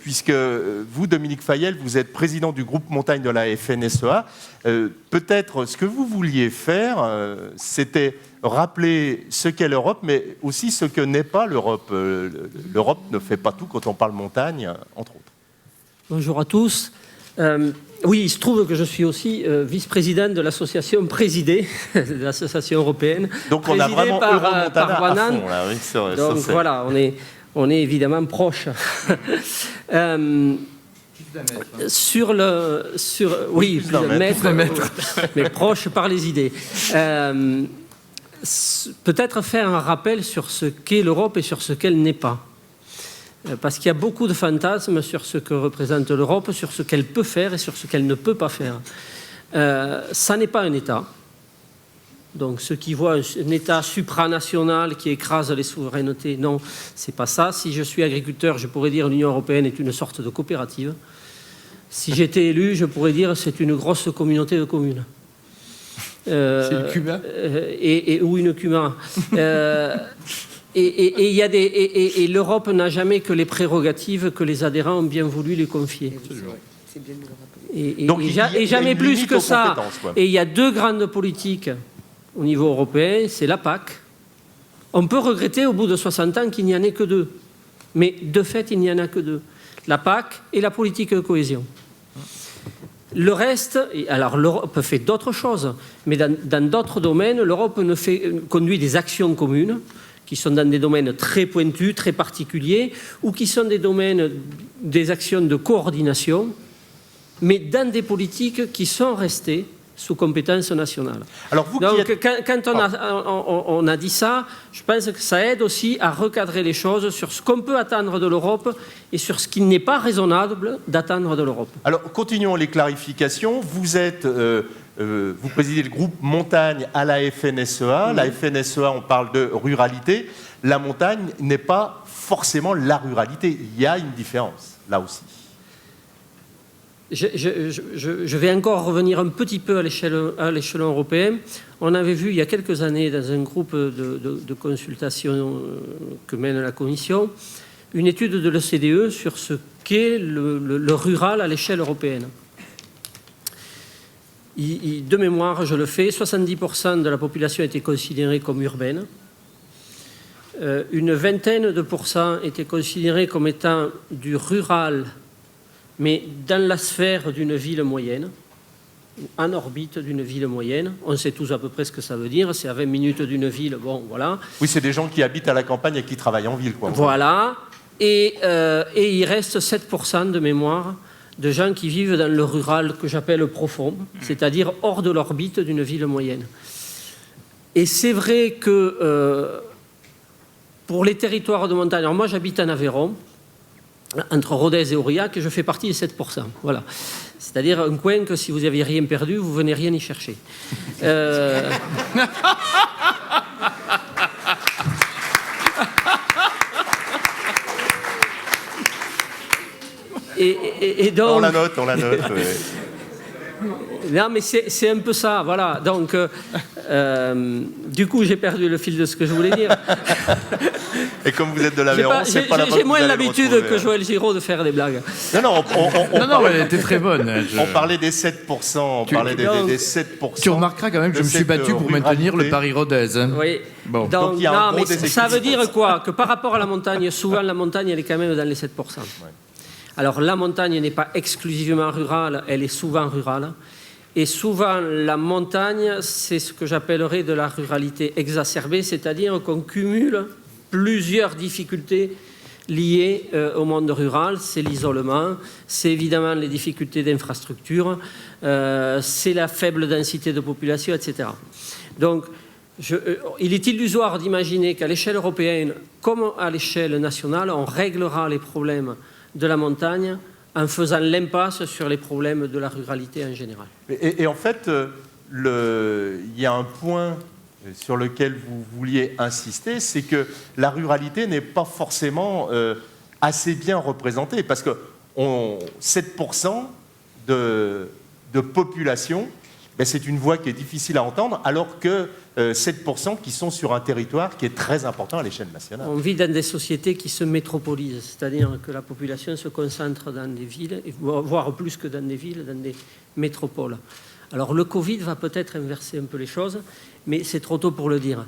puisque vous, Dominique Fayel, vous êtes président du groupe montagne de la FNSEA. Peut-être ce que vous vouliez faire, c'était rappeler ce qu'est l'Europe, mais aussi ce que n'est pas l'Europe. L'Europe ne fait pas tout quand on parle montagne, entre autres. Bonjour à tous. Oui, il se trouve que je suis aussi vice-président de l'association présidée, de l'association européenne. Donc on a vraiment Euromontana à fond, là, oui, c'est vrai. Donc ça, voilà, on est évidemment proche. Oui, plus d'un mètre, mais proche par les idées. Peut-être faire un rappel sur ce qu'est l'Europe et sur ce qu'elle n'est pas. Parce qu'il y a beaucoup de fantasmes sur ce que représente l'Europe, sur ce qu'elle peut faire et sur ce qu'elle ne peut pas faire. Ça n'est pas un État. Donc ceux qui voient un État supranational qui écrase les souverainetés, non, c'est pas ça. Si je suis agriculteur, je pourrais dire l'Union européenne est une sorte de coopérative. Si j'étais élu, je pourrais dire c'est une grosse communauté de communes. C'est le Cuba ou une Cuba. Et l'Europe n'a jamais que les prérogatives que les adhérents ont bien voulu lui confier. Et jamais plus que ça. Et il y a deux grandes politiques au niveau européen, c'est la PAC. On peut regretter au bout de 60 ans qu'il n'y en ait que deux. Mais de fait, il n'y en a que deux. La PAC et la politique de cohésion. Le reste, alors l'Europe fait d'autres choses, mais dans d'autres domaines, l'Europe conduit des actions communes qui sont dans des domaines très pointus, très particuliers, ou qui sont des actions de coordination, mais dans des politiques qui sont restées sous compétence nationale. Alors vous Donc, qui êtes... quand on a dit ça, je pense que ça aide aussi à recadrer les choses sur ce qu'on peut attendre de l'Europe et sur ce qui n'est pas raisonnable d'attendre de l'Europe. Alors, continuons les clarifications. Vous êtes... vous présidez le groupe Montagne à la FNSEA. La FNSEA, on parle de ruralité. La montagne n'est pas forcément la ruralité. Il y a une différence, là aussi. Je vais encore revenir un petit peu à l'échelon européen. On avait vu il y a quelques années dans un groupe de consultation que mène la Commission, une étude de l'OCDE sur ce qu'est le rural à l'échelle européenne. De mémoire, je le fais, 70% de la population était considérée comme urbaine. Une vingtaine de pourcents étaient considérés comme étant du rural, mais dans la sphère d'une ville moyenne, en orbite d'une ville moyenne. On sait tous à peu près ce que ça veut dire. C'est à 20 minutes d'une ville, bon, voilà. Oui, c'est des gens qui habitent à la campagne et qui travaillent en ville, quoi. Voilà. Et il reste 7% de mémoire de gens qui vivent dans le rural que j'appelle profond, c'est-à-dire hors de l'orbite d'une ville moyenne. Et c'est vrai que pour les territoires de montagne, alors moi j'habite en Aveyron, entre Rodez et Aurillac, et je fais partie des 7%. Voilà. C'est-à-dire un coin que si vous n'aviez rien perdu, vous venez rien y chercher. Et donc, on la note. Ouais. Non, mais c'est un peu ça, voilà. Donc, du coup, j'ai perdu le fil de ce que je voulais dire. Et comme vous êtes de l'Aveyron, c'est pas la bonne. J'ai moins l'habitude que Joël Giraud de faire des blagues. Non, elle était très bonne. On parlait des 7%, on parlait des 7%. Tu remarqueras quand même que je me suis battu pour maintenir le Paris-Rodez. Hein. Oui. Bon. Donc il y a un gros mais déséquilibre. ça veut dire quoi? Que par rapport à la montagne, souvent la montagne, elle est quand même dans les 7%. Ouais. Alors la montagne n'est pas exclusivement rurale, elle est souvent rurale. Et souvent, la montagne, c'est ce que j'appellerais de la ruralité exacerbée, c'est-à-dire qu'on cumule plusieurs difficultés liées au monde rural. C'est l'isolement, c'est évidemment les difficultés d'infrastructure, c'est la faible densité de population, etc. Donc, il est illusoire d'imaginer qu'à l'échelle européenne, comme à l'échelle nationale, on réglera les problèmes de la montagne en faisant l'impasse sur les problèmes de la ruralité en général. Et en fait, il y a un point sur lequel vous vouliez insister, c'est que la ruralité n'est pas forcément assez bien représentée, parce que 7% de population, c'est une voix qui est difficile à entendre, alors que 7% qui sont sur un territoire qui est très important à l'échelle nationale. On vit dans des sociétés qui se métropolisent, c'est-à-dire que la population se concentre dans des villes, voire plus que dans des villes, dans des métropoles. Alors le Covid va peut-être inverser un peu les choses, mais c'est trop tôt pour le dire.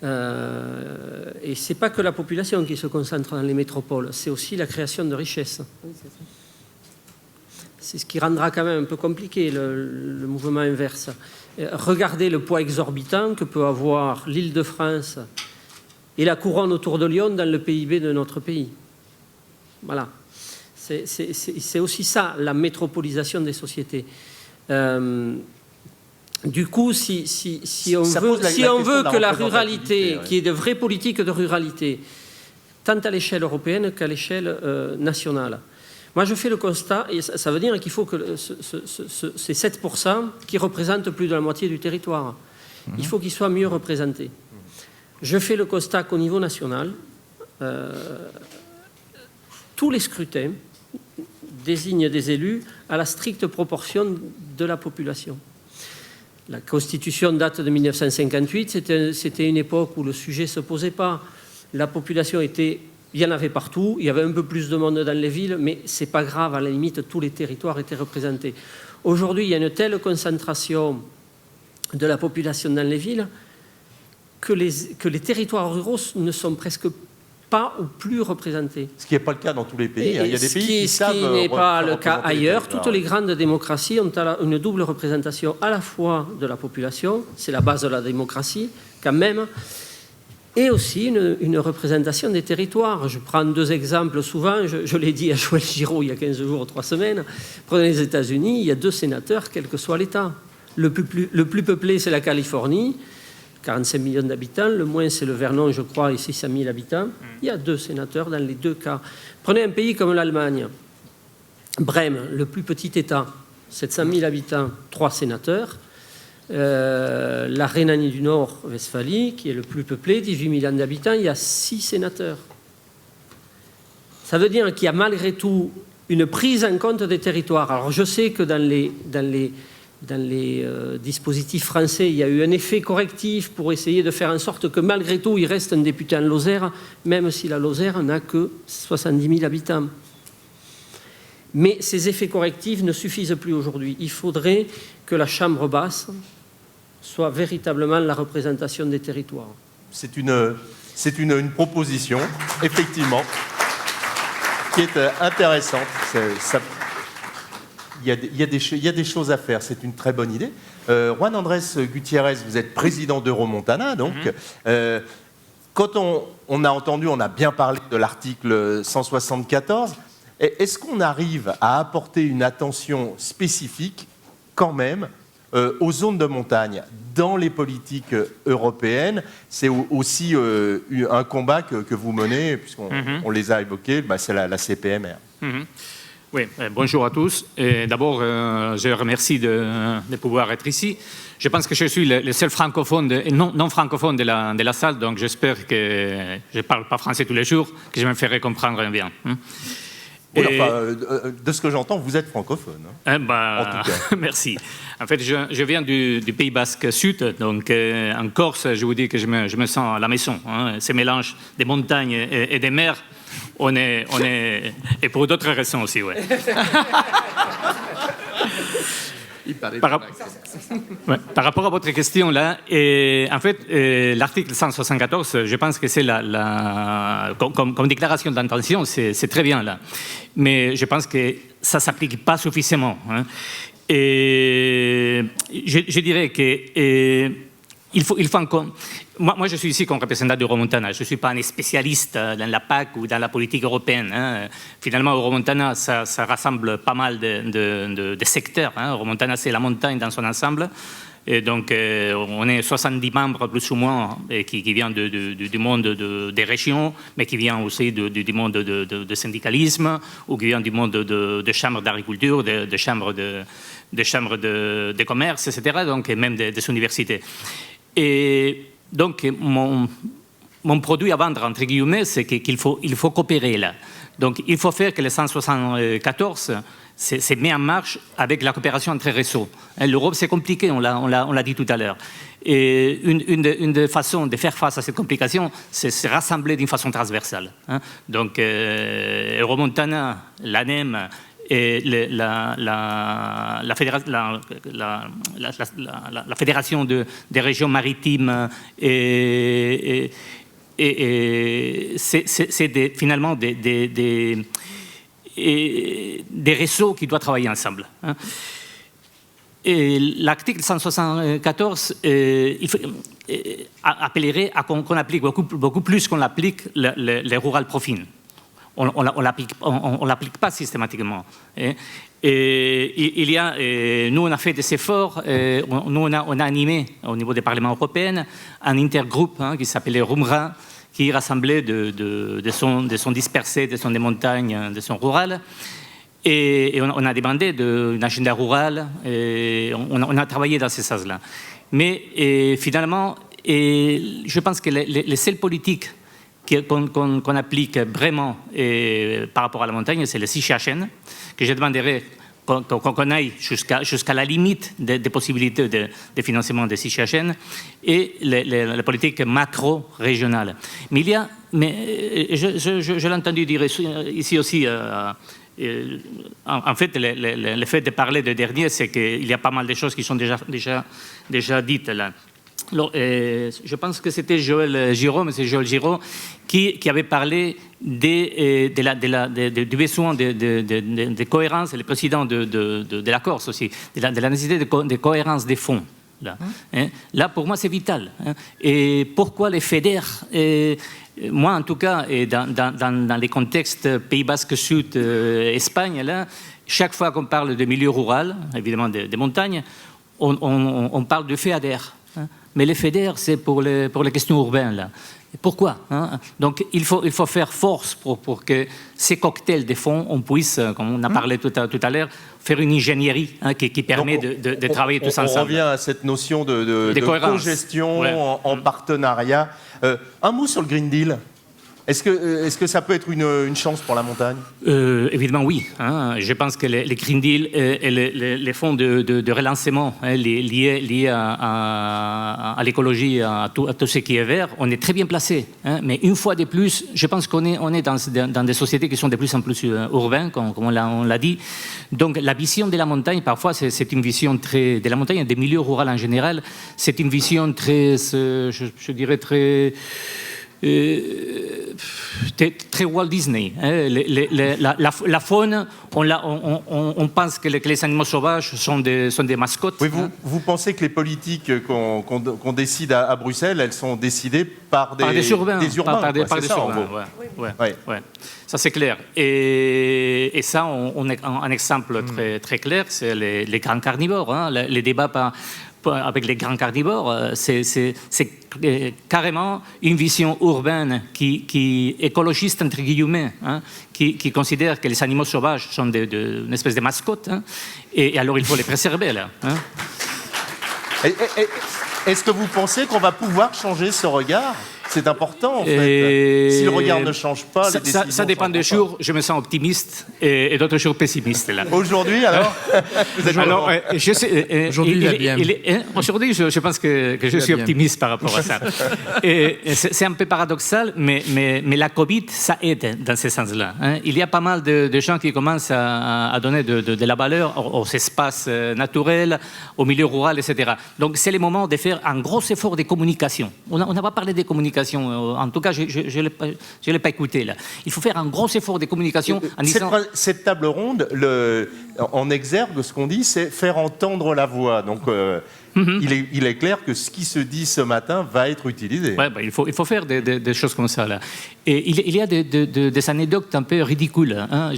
Et ce n'est pas que la population qui se concentre dans les métropoles, c'est aussi la création de richesses. C'est ce qui rendra quand même un peu compliqué le mouvement inverse. Regardez le poids exorbitant que peut avoir l'Île-de-France et la couronne autour de Lyon dans le PIB de notre pays. Voilà. C'est aussi ça, la métropolisation des sociétés. Du coup, si on veut que la ruralité, qu'il y ait de vraies politiques de ruralité, tant à l'échelle européenne qu'à l'échelle nationale, moi, je fais le constat, et ça veut dire qu'il faut que ces 7% qui représentent plus de la moitié du territoire, il faut qu'ils soient mieux représentés. Je fais le constat qu'au niveau national, tous les scrutins désignent des élus à la stricte proportion de la population. La Constitution date de 1958, c'était une époque où le sujet ne se posait pas. La population était... Il y en avait partout, il y avait un peu plus de monde dans les villes, mais ce n'est pas grave, à la limite, tous les territoires étaient représentés. Aujourd'hui, il y a une telle concentration de la population dans les villes que les territoires ruraux ne sont presque pas ou plus représentés. Ce qui n'est pas le cas dans tous les pays. Il y a des pays qui savent... Ce qui n'est pas le cas ailleurs. Toutes les grandes démocraties ont une double représentation à la fois de la population, c'est la base de la démocratie quand même, et aussi une représentation des territoires. Je prends deux exemples souvent, je l'ai dit à Joël Giraud il y a 15 jours, 3 semaines. Prenez les États-Unis, il y a 2 sénateurs, quel que soit l'État. Le plus peuplé, c'est la Californie, 45 millions d'habitants. Le moins, c'est le Vermont, je crois, et 600 000 habitants. Il y a 2 sénateurs dans les 2 cas. Prenez un pays comme l'Allemagne. Brême, le plus petit État, 700 000 habitants, 3 sénateurs. La Rhénanie du Nord, Westphalie, qui est le plus peuplé, 18 millions d'habitants, il y a 6 sénateurs. Ça veut dire qu'il y a malgré tout une prise en compte des territoires. Alors je sais que dans les dispositifs français, il y a eu un effet correctif pour essayer de faire en sorte que malgré tout, il reste un député en Lozère, même si la Lozère n'a que 70 000 habitants. Mais ces effets correctifs ne suffisent plus aujourd'hui. Il faudrait que la Chambre basse soit véritablement la représentation des territoires. C'est une proposition, effectivement, qui est intéressante. Il y a des choses à faire, c'est une très bonne idée. Juan Andrés Gutiérrez, vous êtes président d'Euromontana, donc. Quand on a entendu, on a bien parlé de l'article 174, est-ce qu'on arrive à apporter une attention spécifique, quand même, aux zones de montagne dans les politiques européennes? C'est aussi un combat que vous menez, puisqu'on les a évoqués, c'est la CPMR. Oui, bonjour à tous. D'abord, je remercie de pouvoir être ici. Je pense que je suis le seul francophone et non francophone de la salle, donc j'espère que je ne parle pas français tous les jours, que je me ferai comprendre bien. De ce que j'entends, vous êtes francophone. En tout cas. Merci. En fait, je viens du Pays Basque Sud, donc en Corse, je vous dis que je me sens à la maison. Ce mélange des montagnes et des mers, on est et pour d'autres raisons aussi, ouais. Par rapport à votre question là, en fait, l'article 174, je pense que c'est comme déclaration d'intention, c'est très bien là, mais je pense que ça s'applique pas suffisamment. Et je dirais que il faut encore. Moi, je suis ici comme représentant d'Euromontana. Je ne suis pas un spécialiste dans la PAC ou dans la politique européenne. Finalement, Euromontana, ça rassemble pas mal de secteurs. Euromontana, c'est la montagne dans son ensemble. Et donc, on est 70 membres, plus ou moins, qui viennent du monde des régions, mais qui viennent aussi du monde de syndicalisme, ou qui viennent du monde de chambres d'agriculture, de chambres de commerce, etc., donc, et même des universités. Et donc, mon produit à vendre, entre guillemets, c'est qu'il faut coopérer là. Donc, il faut faire que le 174 se met en marche avec la coopération entre réseaux. L'Europe, c'est compliqué, on l'a dit tout à l'heure. Et une des façons de faire face à cette complication, c'est se rassembler d'une façon transversale. Donc, Euromontana, l'ANEM, et la fédération des régions maritimes, et c'est finalement des réseaux qui doivent travailler ensemble. Et l'article 174 appellerait à qu'on applique beaucoup plus qu'on l'applique les rural profit. On ne l'applique pas systématiquement. Et il y a, nous, on a fait des efforts. Nous, on a animé au niveau du Parlement européen un intergroupe qui s'appelait RUMRA, qui rassemblait des zones dispersées, des zones des montagnes, des zones rurales. Et on a demandé une agenda rurale. Et on a travaillé dans ces sens-là. Mais finalement, je pense que les seules politiques qu'on applique vraiment par rapport à la montagne, c'est le CICHN, que je demanderai qu'on aille jusqu'à la limite des possibilités de financement de CICHN, et la politique macro-régionale. Mais il y a, je l'ai entendu dire ici aussi, en fait, le fait de parler de dernier, c'est qu'il y a pas mal de choses qui sont déjà dites là. Alors, je pense que c'était Joël Giraud, qui avait parlé du besoin de cohérence, et le président de la Corse aussi, de la nécessité de cohérence des fonds. Là, pour moi, c'est vital. Et pourquoi les FEDER moi, en tout cas, dans les contextes Pays Basque Sud, Espagne, là, chaque fois qu'on parle de milieu rural, évidemment des montagnes, on parle de FEADER, hein, mais les FEADER, c'est pour les questions urbaines, là. Et pourquoi, hein? Donc, il faut faire force pour que ces cocktails de fonds, on puisse, comme on a parlé tout à l'heure, faire une ingénierie, hein, qui permet de travailler tous ensemble. On revient à cette notion de co-gestion, ouais, en partenariat. Un mot sur le Green Deal. Est-ce que ça peut être une chance pour la montagne? Évidemment, oui. Hein. Je pense que les Green Deal et les fonds de relancement, hein, liés à l'écologie, à tout ce qui est vert, on est très bien placés. Hein. Mais une fois de plus, je pense qu'on est dans des sociétés qui sont de plus en plus urbaines, comme on l'a dit. Donc la vision de la montagne, parfois, c'est une vision très... de la montagne et des milieux ruraux en général, c'est une vision très, je dirais, très Walt Disney. Hein. La faune, on pense que les animaux sauvages sont des mascottes. Oui, vous pensez que les politiques qu'on décide à Bruxelles, elles sont décidées par des urbains. Par des urbains, ouais. Ça, c'est clair. Et ça, on a un exemple très clair, c'est les grands carnivores. Hein. Les débats avec les grands carnivores, c'est carrément une vision urbaine qui écologiste, entre guillemets, hein, qui considère que les animaux sauvages sont une espèce de mascotte, hein, et alors il faut les préserver, là. Hein. Est-ce que vous pensez qu'on va pouvoir changer ce regard ? C'est important, en fait. Si le regard ne change pas, les décisions... Ça dépend des jours. Je me sens optimiste et d'autres jours pessimiste. Là. Aujourd'hui, alors Aujourd'hui, il va bien. Aujourd'hui, je pense que je suis optimiste par rapport à ça. Et c'est un peu paradoxal, mais la Covid, ça aide dans ce sens-là. Hein. Il y a pas mal de gens qui commencent à donner de la valeur aux espaces naturels, au milieu rural, etc. Donc, c'est le moment de faire un gros effort de communication. On n'a pas parlé de communication. En tout cas, je ne l'ai pas écouté là. Il faut faire un gros effort de communication en disant... Cette table ronde, en exergue, ce qu'on dit, c'est faire entendre la voix. Donc, il est clair que ce qui se dit ce matin va être utilisé. Ouais, il faut faire des choses comme ça. Là. Et il y a des anecdotes un peu ridicules. Hein.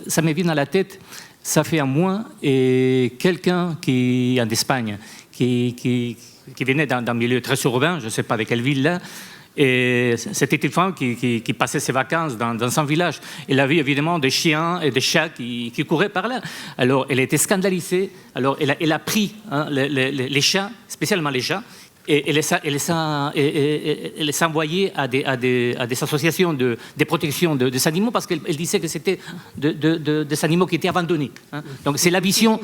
Ça me vient à la tête. Ça fait un mois, et quelqu'un en Espagne qui venait d'un milieu très urbain, je ne sais pas de quelle ville là, et c'était une femme qui passait ses vacances dans son village. Elle a vu évidemment des chiens et des chats qui couraient par là. Alors elle était scandalisée. Alors elle a pris les chats, spécialement les chats, et elle les a envoyés à des associations de protection des animaux parce qu'elle disait que c'était des animaux qui étaient abandonnés. Hein. Donc c'est la vision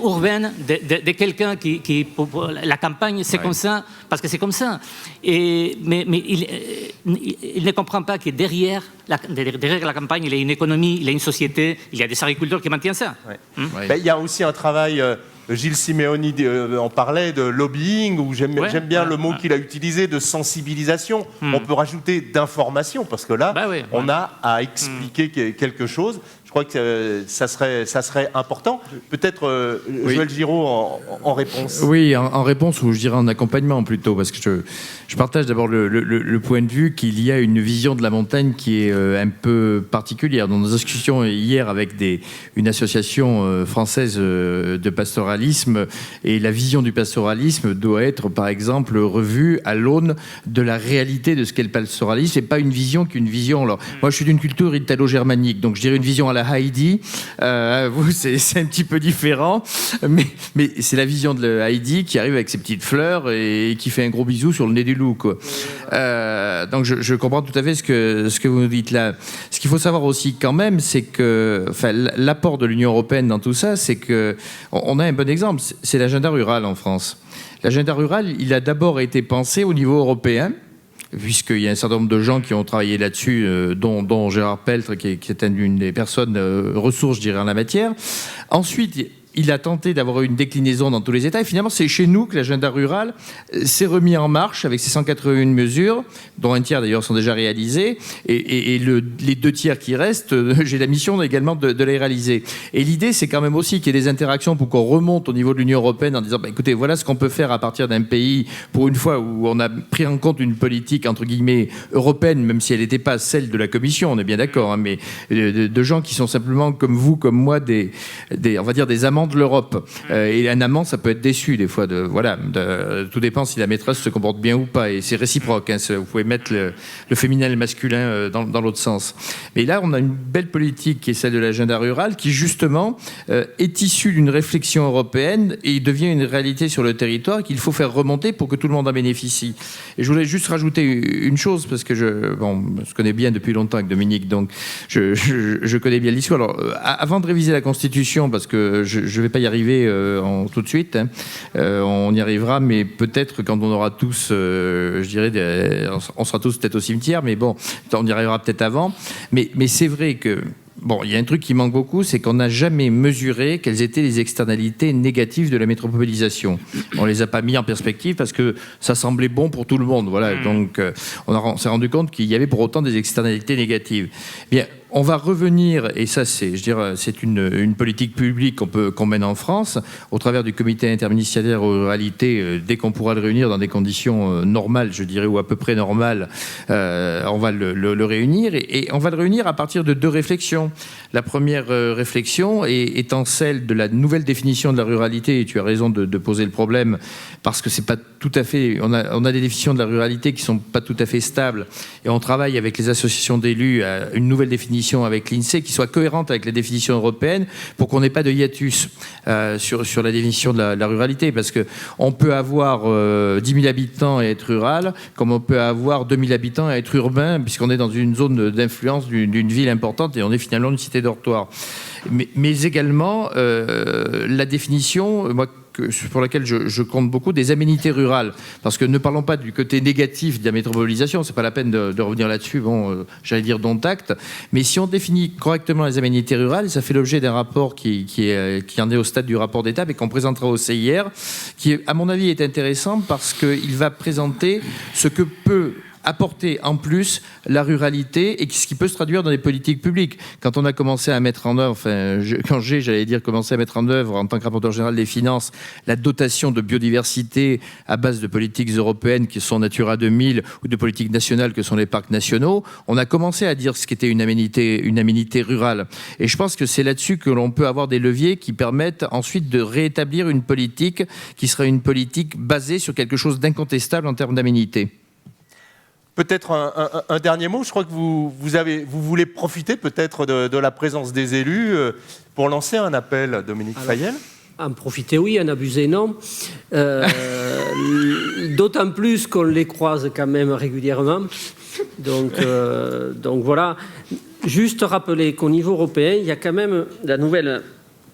urbaine de quelqu'un qui pour la campagne, c'est comme ça, parce que c'est comme ça. Mais il ne comprend pas que derrière la campagne, il y a une économie, il y a une société, il y a des agriculteurs qui maintiennent ça. Ouais. Il y a aussi un travail... Gilles Simeoni en parlait de lobbying, ou j'aime bien le mot qu'il a utilisé, de sensibilisation. On peut rajouter d'information, parce que là, on a à expliquer quelque chose. Je crois que ça serait important. Peut-être Joël Giraud en réponse. Oui, en réponse, ou je dirais en accompagnement plutôt, parce que je partage d'abord le point de vue qu'il y a une vision de la montagne qui est un peu particulière. Dans nos discussions hier avec une association française de pastoralisme, et la vision du pastoralisme doit être, par exemple, revue à l'aune de la réalité de ce qu'est le pastoralisme, et pas une vision qu'une vision. Alors, moi, je suis d'une culture italo-germanique, donc je dirais une vision à la Heidi. Vous, c'est un petit peu différent, mais c'est la vision de Heidi qui arrive avec ses petites fleurs et qui fait un gros bisou sur le nez du loup, quoi. Donc je comprends tout à fait ce que vous nous dites là. Ce qu'il faut savoir aussi quand même, c'est que l'apport de l'Union européenne dans tout ça, c'est que on a un bon exemple, c'est l'agenda rural en France. L'agenda rural, il a d'abord été pensé au niveau européen, puisqu'il y a un certain nombre de gens qui ont travaillé là-dessus, dont Gérard Peltre, qui est une des personnes ressources, je dirais, en la matière. Ensuite, il a tenté d'avoir une déclinaison dans tous les États. Et finalement, c'est chez nous que l'agenda rural s'est remis en marche avec ses 181 mesures, dont un tiers d'ailleurs sont déjà réalisées. Et les 2 tiers qui restent, j'ai la mission également de les réaliser. Et l'idée, c'est quand même aussi qu'il y ait des interactions pour qu'on remonte au niveau de l'Union européenne en disant, écoutez, voilà ce qu'on peut faire à partir d'un pays, pour une fois où on a pris en compte une politique, entre guillemets, européenne, même si elle n'était pas celle de la Commission, on est bien d'accord, hein, mais de gens qui sont simplement, comme vous, comme moi, on va dire des amants amant de l'Europe. Et un amant, ça peut être déçu des fois. Tout dépend si la maîtresse se comporte bien ou pas. Et c'est réciproque. Hein, vous pouvez mettre le féminin et le masculin dans l'autre sens. Mais là, on a une belle politique qui est celle de l'agenda rural, qui justement est issue d'une réflexion européenne et devient une réalité sur le territoire qu'il faut faire remonter pour que tout le monde en bénéficie. Et je voulais juste rajouter une chose, parce que je connais bien depuis longtemps avec Dominique, donc je connais bien l'histoire. Alors, avant de réviser la Constitution, parce que je ne vais pas y arriver tout de suite, hein, on y arrivera, mais peut-être quand on aura tous, je dirais, on sera tous peut-être au cimetière, mais bon, on y arrivera peut-être avant. Mais c'est vrai que bon, il y a un truc qui manque beaucoup, c'est qu'on n'a jamais mesuré quelles étaient les externalités négatives de la métropolisation. On les a pas mis en perspective parce que ça semblait bon pour tout le monde. Voilà. Donc, on s'est rendu compte qu'il y avait pour autant des externalités négatives. Bien, on va revenir, et ça, c'est une politique publique qu'on mène en France, au travers du comité interministériel aux ruralités, dès qu'on pourra le réunir dans des conditions normales, je dirais, ou à peu près normales, on va le réunir, et on va le réunir à partir de deux réflexions. La première réflexion étant celle de la nouvelle définition de la ruralité, et tu as raison de poser le problème, parce que c'est pas tout à fait... On a des définitions de la ruralité qui sont pas tout à fait stables, et on travaille avec les associations d'élus à une nouvelle définition avec l'INSEE qui soit cohérente avec la définition européenne pour qu'on n'ait pas de hiatus sur la définition de la ruralité, parce qu'on peut avoir 10 000 habitants et être rural, comme on peut avoir 2 000 habitants et être urbain, puisqu'on est dans une zone d'influence d'une ville importante et on est finalement une cité dortoir. Mais également la définition, pour laquelle je compte beaucoup, des aménités rurales. Parce que ne parlons pas du côté négatif de la métropolisation, c'est pas la peine de revenir là-dessus, j'allais dire dont acte, mais si on définit correctement les aménités rurales, ça fait l'objet d'un rapport qui en est au stade du rapport d'étape et qu'on présentera au CIR, qui, à mon avis, est intéressant parce qu'il va présenter ce que peut apporter en plus la ruralité et ce qui peut se traduire dans les politiques publiques. Quand on a commencé à mettre en œuvre, commencé à mettre en œuvre en tant que rapporteur général des finances, la dotation de biodiversité à base de politiques européennes qui sont Natura 2000 ou de politiques nationales que sont les parcs nationaux, on a commencé à dire ce qu'était une aménité rurale. Et je pense que c'est là-dessus que l'on peut avoir des leviers qui permettent ensuite de réétablir une politique qui serait une politique basée sur quelque chose d'incontestable en termes d'aménité. Peut-être un dernier mot. Je crois que vous voulez profiter peut-être de la présence des élus pour lancer un appel, Dominique Fayel. En profiter, oui, en abuser, non. D'autant plus qu'on les croise quand même régulièrement. Donc voilà. Juste rappeler qu'au niveau européen, il y a quand même la nouvelle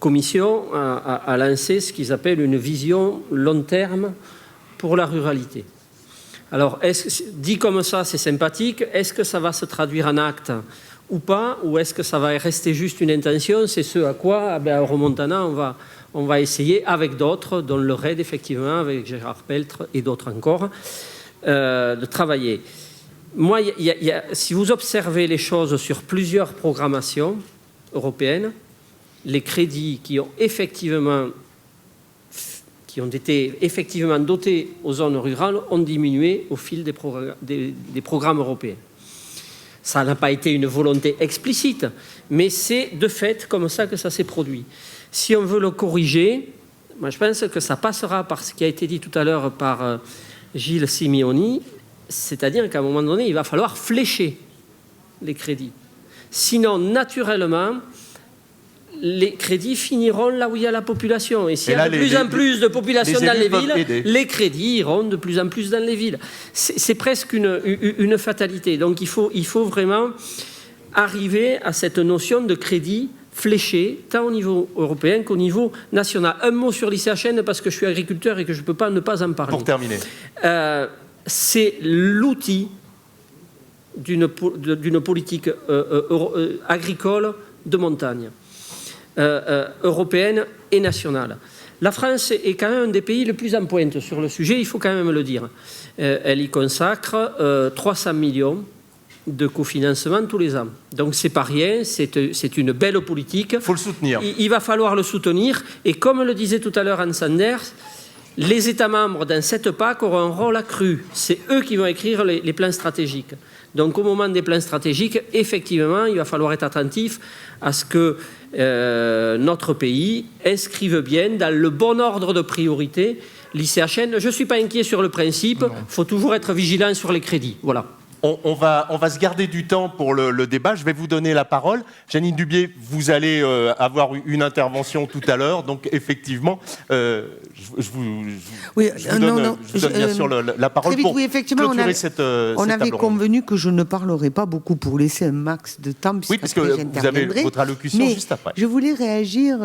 commission a lancé ce qu'ils appellent une vision long terme pour la ruralité. Alors, dit comme ça, c'est sympathique. Est-ce que ça va se traduire en acte ou pas? Ou est-ce que ça va rester juste une intention? C'est ce à quoi, à Euromontana, on va essayer, avec d'autres, dont le RAID, effectivement, avec Gérard Peltre et d'autres encore, de travailler. Moi, si vous observez les choses sur plusieurs programmations européennes, les crédits qui ont été effectivement dotés aux zones rurales ont diminué au fil des programmes européens. Ça n'a pas été une volonté explicite, mais c'est de fait comme ça que ça s'est produit. Si on veut le corriger, moi je pense que ça passera par ce qui a été dit tout à l'heure par Gilles Simeoni, c'est-à-dire qu'à un moment donné, il va falloir flécher les crédits. Sinon, naturellement, les crédits finiront là où il y a la population. Et s'il y a de plus en plus de population dans les villes, les crédits iront de plus en plus dans les villes. C'est presque une fatalité. Donc il faut vraiment arriver à cette notion de crédit fléché, tant au niveau européen qu'au niveau national. Un mot sur l'ICHN, parce que je suis agriculteur et que je ne peux pas ne pas en parler. Pour terminer. C'est l'outil d'une politique agricole de montagne. Européenne et nationale. La France est quand même un des pays les plus en pointe sur le sujet, il faut quand même le dire. Elle y consacre 300 millions de cofinancement tous les ans. Donc c'est pas rien, c'est une belle politique. Il faut le soutenir. Il va falloir le soutenir. Et comme le disait tout à l'heure Anne Sanders, les États membres dans cette PAC auront un rôle accru. C'est eux qui vont écrire les plans stratégiques. Donc au moment des plans stratégiques, effectivement, il va falloir être attentif à ce que notre pays inscrive bien dans le bon ordre de priorité l'ICHN. Je ne suis pas inquiet sur le principe, il faut toujours être vigilant sur les crédits. Voilà. On va se garder du temps pour le débat. Je vais vous donner la parole. Janine Dubié, vous allez avoir une intervention tout à l'heure. Donc, effectivement, je vous donne bien sûr la parole pour clôturer cette on table avait ronde. convenu que je ne parlerai pas beaucoup pour laisser un max de temps. Oui, parce que vous avez votre allocution juste après. Je voulais réagir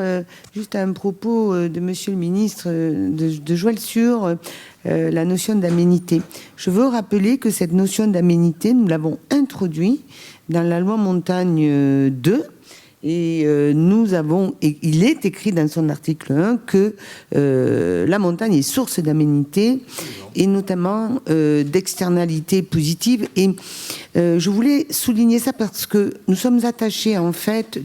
juste à un propos de Monsieur le ministre de Joël sur la notion d'aménité. Je veux rappeler que cette notion d'aménité, nous l'avons introduite dans la loi Montagne 2 et il est écrit dans son article 1 que la montagne est source d'aménité et notamment d'externalités positives. Et je voulais souligner ça parce que nous sommes attachés en fait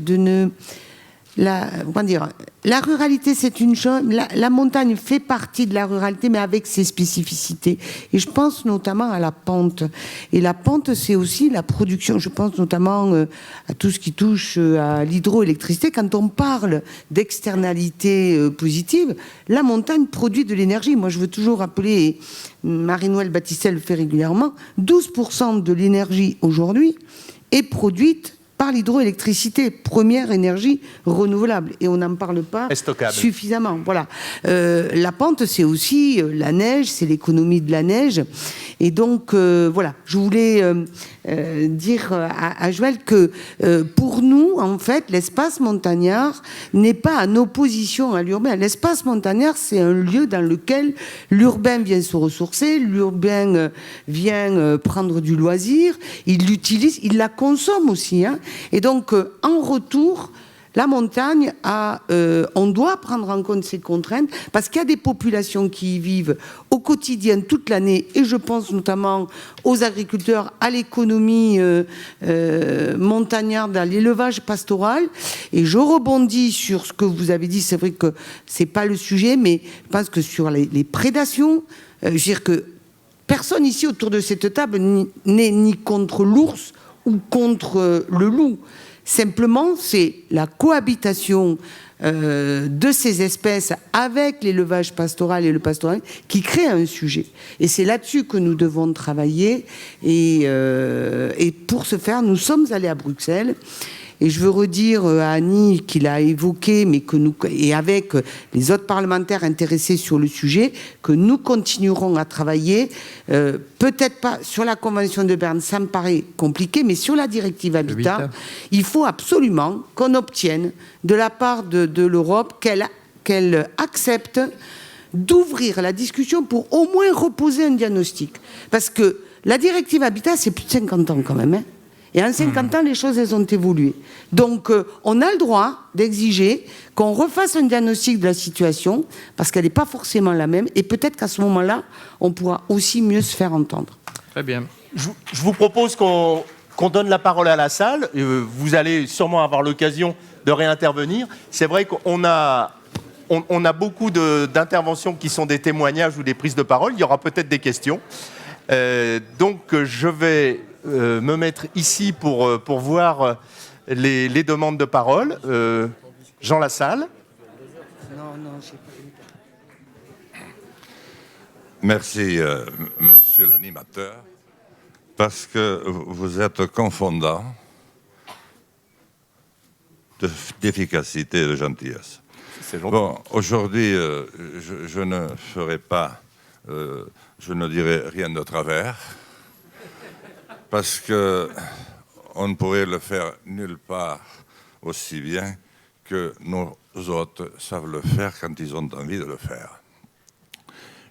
la ruralité, c'est une chose. La montagne fait partie de la ruralité, mais avec ses spécificités. Et je pense notamment à la pente. Et la pente, c'est aussi la production. Je pense notamment à tout ce qui touche à l'hydroélectricité. Quand on parle d'externalités positives, la montagne produit de l'énergie. Moi, je veux toujours rappeler, et Marie-Noëlle Battistel le fait régulièrement, 12% de l'énergie aujourd'hui est produite par l'hydroélectricité, première énergie renouvelable. Et on n'en parle pas suffisamment. Voilà. La pente, c'est aussi la neige, c'est l'économie de la neige. Et donc, voilà, je voulais dire à Joël que pour nous, en fait, l'espace montagnard n'est pas en opposition à l'urbain. L'espace montagnard, c'est un lieu dans lequel l'urbain vient se ressourcer, l'urbain vient prendre du loisir, il l'utilise, il la consomme aussi. Hein. Et donc, en retour, la montagne, on doit prendre en compte ces contraintes parce qu'il y a des populations qui y vivent au quotidien toute l'année et je pense notamment aux agriculteurs, à l'économie montagnarde, à l'élevage pastoral. Et je rebondis sur ce que vous avez dit, c'est vrai que c'est pas le sujet, mais je pense que sur les prédations, je veux dire que personne ici autour de cette table n'est ni contre l'ours ou contre le loup. Simplement, c'est la cohabitation de ces espèces avec l'élevage pastoral et le pastoral qui crée un sujet. Et c'est là-dessus que nous devons travailler. Et pour ce faire, nous sommes allés à Bruxelles. Et je veux redire à Annie qu'il a évoqué, mais que nous, et avec les autres parlementaires intéressés sur le sujet, que nous continuerons à travailler, peut-être pas sur la Convention de Berne, ça me paraît compliqué, mais sur la directive Habitat, il faut absolument qu'on obtienne de la part de l'Europe qu'elle accepte d'ouvrir la discussion pour au moins reposer un diagnostic. Parce que la directive Habitat, c'est plus de 50 ans quand même, hein. Et en 50 ans, les choses, elles ont évolué. Donc, on a le droit d'exiger qu'on refasse un diagnostic de la situation, parce qu'elle n'est pas forcément la même, et peut-être qu'à ce moment-là, on pourra aussi mieux se faire entendre. Très bien. Je vous propose qu'on donne la parole à la salle. Vous allez sûrement avoir l'occasion de réintervenir. C'est vrai qu'on a beaucoup d'interventions qui sont des témoignages ou des prises de parole. Il y aura peut-être des questions. Donc, je vais me mettre ici pour voir les demandes de parole. Jean Lassalle. Merci, monsieur l'animateur, parce que vous êtes confondant d'efficacité et de gentillesse. Bon, aujourd'hui, je ne ferai pas, je ne dirai rien de travers, parce qu'on ne pourrait le faire nulle part aussi bien que nos hôtes savent le faire quand ils ont envie de le faire.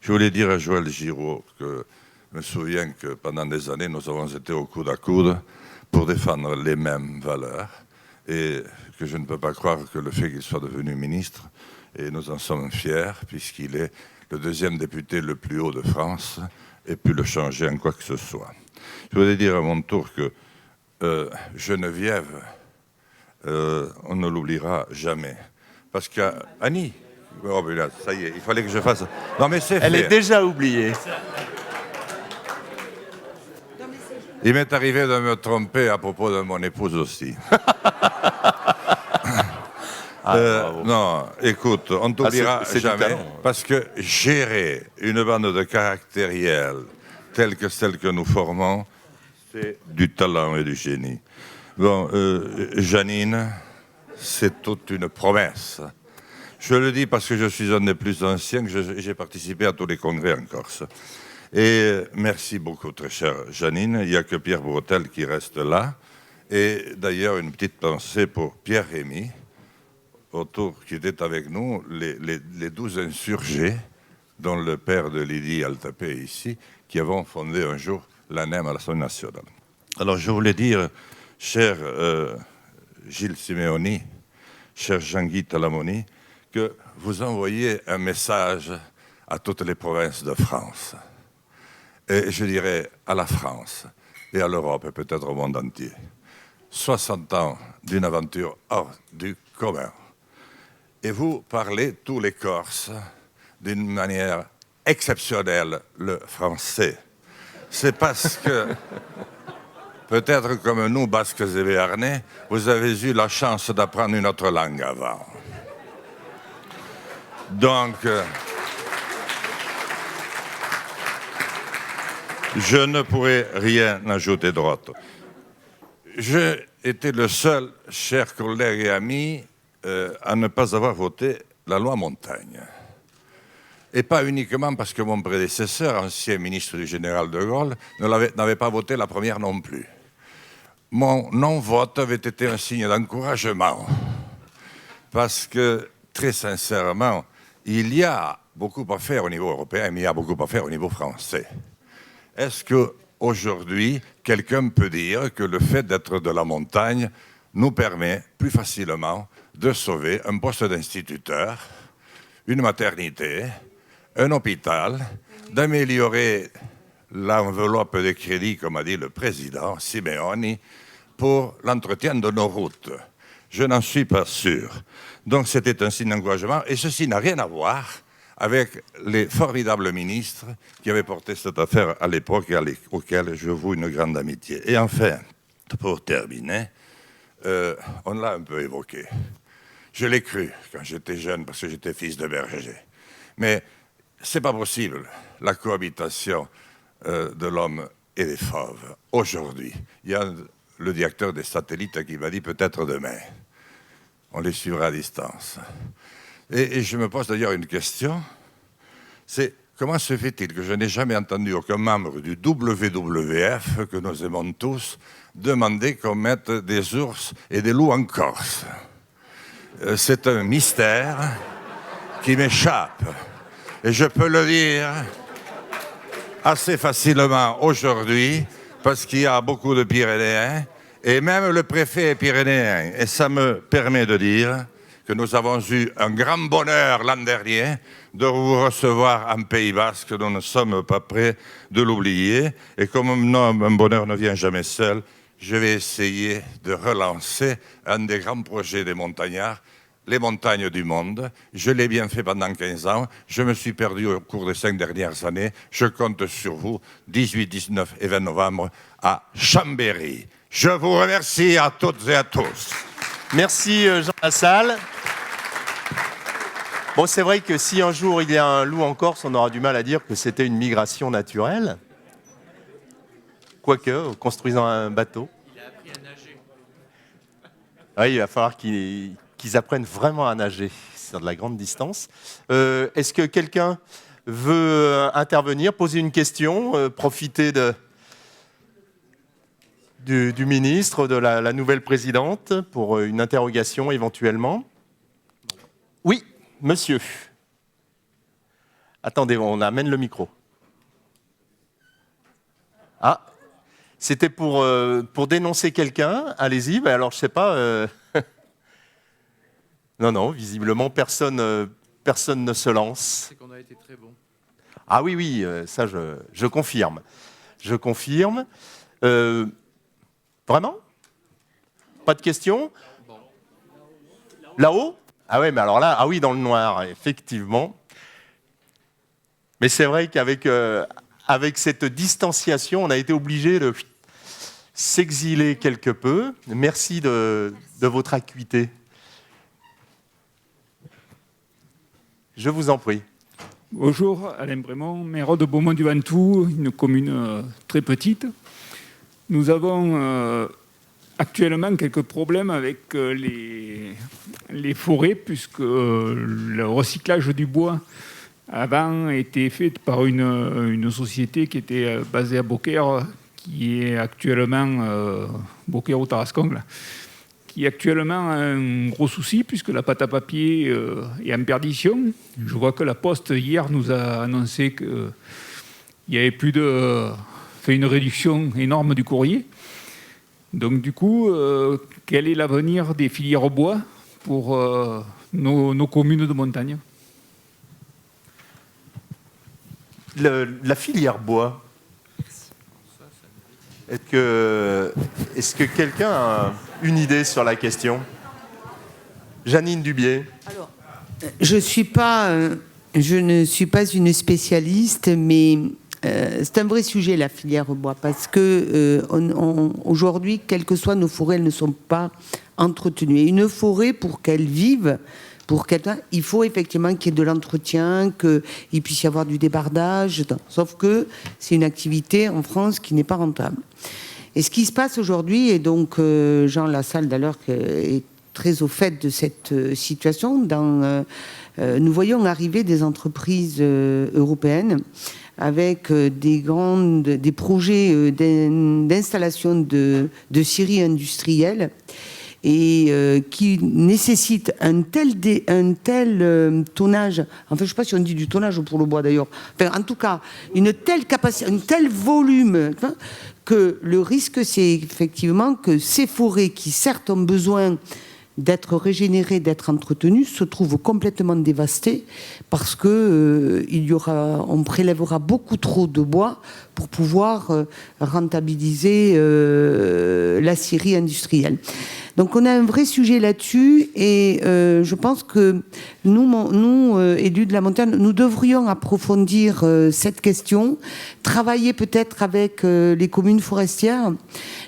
Je voulais dire à Joël Giraud que je me souviens que pendant des années, nous avons été au coude à coude pour défendre les mêmes valeurs et que je ne peux pas croire que le fait qu'il soit devenu ministre, et nous en sommes fiers, puisqu'il est le deuxième député le plus haut de France, ait pu le changer en quoi que ce soit. Je voulais dire à mon tour que Geneviève, on ne l'oubliera jamais. Parce qu'Annie, oh, ben là, ça y est, il fallait que je fasse... Non, mais c'est fait. Elle est déjà oubliée. Il m'est arrivé de me tromper à propos de mon épouse aussi. Non, écoute, on ne t'oubliera jamais, parce que gérer une bande de caractériels telle que celle que nous formons, c'est du talent et du génie. Bon, Janine, c'est toute une promesse. Je le dis parce que je suis un des plus anciens, que j'ai participé à tous les congrès en Corse. Et merci beaucoup, très chère Janine. Il n'y a que Pierre Bretel qui reste là. Et d'ailleurs, une petite pensée pour Pierre-Rémy, qui était avec nous, les 12 insurgés, dont le père de Lydie Altapé ici, qui avons fondé un jour l'ANEM à l'Assemblée nationale. Alors je voulais dire, cher Gilles Simeoni, cher Jean-Guy Talamoni, que vous envoyez un message à toutes les provinces de France. Et je dirais à la France et à l'Europe et peut-être au monde entier. 60 ans d'une aventure hors du commun. Et vous parlez tous les Corses d'une manière exceptionnelle, le français. C'est parce que, peut-être comme nous, Basques et Béarnais, vous avez eu la chance d'apprendre une autre langue avant. Donc, je ne pourrais rien ajouter d'autre. J'ai été le seul, cher collègue et ami, à ne pas avoir voté la loi Montagne. Et pas uniquement parce que mon prédécesseur, ancien ministre du général de Gaulle, n'avait pas voté la première non plus. Mon non-vote avait été un signe d'encouragement. Parce que, très sincèrement, il y a beaucoup à faire au niveau européen, mais il y a beaucoup à faire au niveau français. Est-ce qu'aujourd'hui, quelqu'un peut dire que le fait d'être de la montagne nous permet plus facilement de sauver un poste d'instituteur, une maternité, un hôpital, d'améliorer l'enveloppe de crédit, comme a dit le président Simeoni, pour l'entretien de nos routes? Je n'en suis pas sûr. Donc c'était un signe d'encouragement, et ceci n'a rien à voir avec les formidables ministres qui avaient porté cette affaire à l'époque et auxquels je voue une grande amitié. Et enfin, pour terminer, on l'a un peu évoqué. Je l'ai cru quand j'étais jeune, parce que j'étais fils de berger. Mais c'est pas possible, la cohabitation de l'homme et des fauves. Aujourd'hui, il y a le directeur des satellites qui m'a dit peut-être demain. On les suivra à distance. Et je me pose d'ailleurs une question, c'est comment se fait-il que je n'ai jamais entendu aucun membre du WWF, que nous aimons tous, demander qu'on mette des ours et des loups en Corse? C'est un mystère qui m'échappe. Et je peux le dire assez facilement aujourd'hui, parce qu'il y a beaucoup de Pyrénéens, et même le préfet est pyrénéen. Et ça me permet de dire que nous avons eu un grand bonheur l'an dernier de vous recevoir en Pays Basque. Nous ne sommes pas prêts de l'oublier. Et comme un bonheur ne vient jamais seul, je vais essayer de relancer un des grands projets des montagnards, les montagnes du monde. Je l'ai bien fait pendant 15 ans. Je me suis perdu au cours des 5 dernières années. Je compte sur vous, 18, 19 et 20 novembre, à Chambéry. Je vous remercie à toutes et à tous. Merci Jean Lassalle. Bon, c'est vrai que si un jour il y a un loup en Corse, on aura du mal à dire que c'était une migration naturelle. Quoique, en construisant un bateau. Il a appris à nager. Oui, il va falloir qu'ils apprennent vraiment à nager sur de la grande distance. Est-ce que quelqu'un veut intervenir, poser une question, profiter du ministre, de la nouvelle présidente, pour une interrogation éventuellement? Oui, monsieur. Attendez, on amène le micro. Ah, c'était pour dénoncer quelqu'un. Allez-y, ben alors je sais pas. Non, visiblement personne ne se lance. C'est qu'on a été très bon. Ah oui, ça je confirme. Je confirme. Vraiment? Pas de questions? Là-haut? Ah ouais, mais alors là, ah oui, dans le noir, effectivement. Mais c'est vrai qu'avec avec cette distanciation, on a été obligé s'exiler quelque peu. Merci de votre acuité. Je vous en prie. Bonjour, Alain Brémond, maire de Beaumont-du-Ventoux, une commune très petite. Nous avons actuellement quelques problèmes avec les forêts, puisque le recyclage du bois avant était fait par une société qui était basée à Beaucaire, qui est actuellement Beaucaire au Tarascon, là, qui est actuellement un gros souci, puisque la pâte à papier est en perdition. Je vois que la Poste, hier, nous a annoncé qu'il n'y avait plus fait une réduction énorme du courrier. Donc, du coup, quel est l'avenir des filières bois pour nos communes de montagne? La filière bois, est-ce que quelqu'un a une idée sur la question? Janine Dubié. Alors, je ne suis pas une spécialiste, mais c'est un vrai sujet, la filière bois, parce que aujourd'hui, quelles que soient nos forêts, elles ne sont pas entretenues. Et une forêt, pour qu'elle vive, il faut effectivement qu'il y ait de l'entretien, qu'il puisse y avoir du débardage, sauf que c'est une activité en France qui n'est pas rentable. Et ce qui se passe aujourd'hui, et donc Jean Lassalle d'ailleurs est très au fait de cette situation, nous voyons arriver des entreprises européennes avec des projets d'installation de scieries industrielles et qui nécessite un tel tonnage, enfin je ne sais pas si on dit du tonnage pour le bois d'ailleurs, enfin, en tout cas une telle capacité, un tel volume, que le risque c'est effectivement que ces forêts qui certes ont besoin d'être régénérées, d'être entretenues, se trouvent complètement dévastées parce que on prélèvera beaucoup trop de bois pour pouvoir rentabiliser la scierie industrielle. Donc on a un vrai sujet là-dessus et je pense que nous, élus de la montagne, nous devrions approfondir cette question, travailler peut-être avec les communes forestières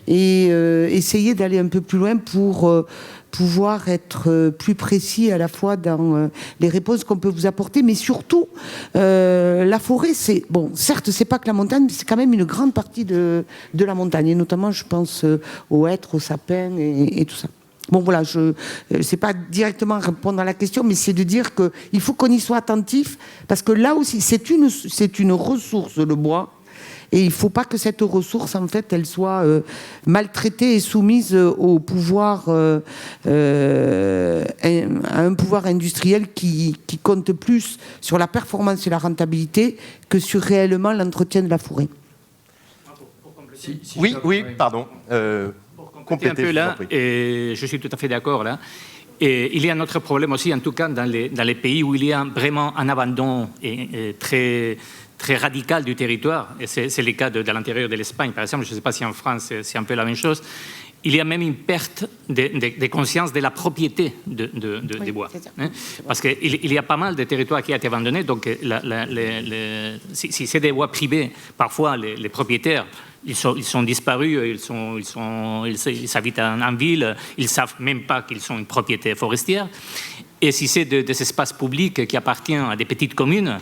et essayer d'aller un peu plus loin pour pouvoir être plus précis à la fois dans les réponses qu'on peut vous apporter, mais surtout la forêt, c'est bon, certes c'est pas que la montagne, mais c'est quand même une grande partie de la montagne, et notamment je pense aux hêtres, aux sapins et tout ça. Bon voilà, je sais pas directement répondre à la question, mais c'est de dire qu'il faut qu'on y soit attentif, parce que là aussi c'est une ressource, le bois. Et il ne faut pas que cette ressource, en fait, elle soit maltraitée et soumise au pouvoir, à un pouvoir industriel qui compte plus sur la performance et la rentabilité que sur réellement l'entretien de la forêt. Oui, pardon. Compléter un peu là, et je suis tout à fait d'accord là. Et il y a un autre problème aussi, en tout cas dans les pays où il y a vraiment un abandon très radical du territoire, et c'est le cas de l'intérieur de l'Espagne, par exemple. Je ne sais pas si en France c'est un peu la même chose. Il y a même une perte de conscience de la propriété des bois. Hein? Parce qu'il y a pas mal de territoires qui ont été abandonnés, donc si c'est des bois privés, parfois les propriétaires, ils sont disparus, ils habitent en ville, ils ne savent même pas qu'ils sont une propriété forestière. Et si c'est des espaces publics qui appartiennent à des petites communes,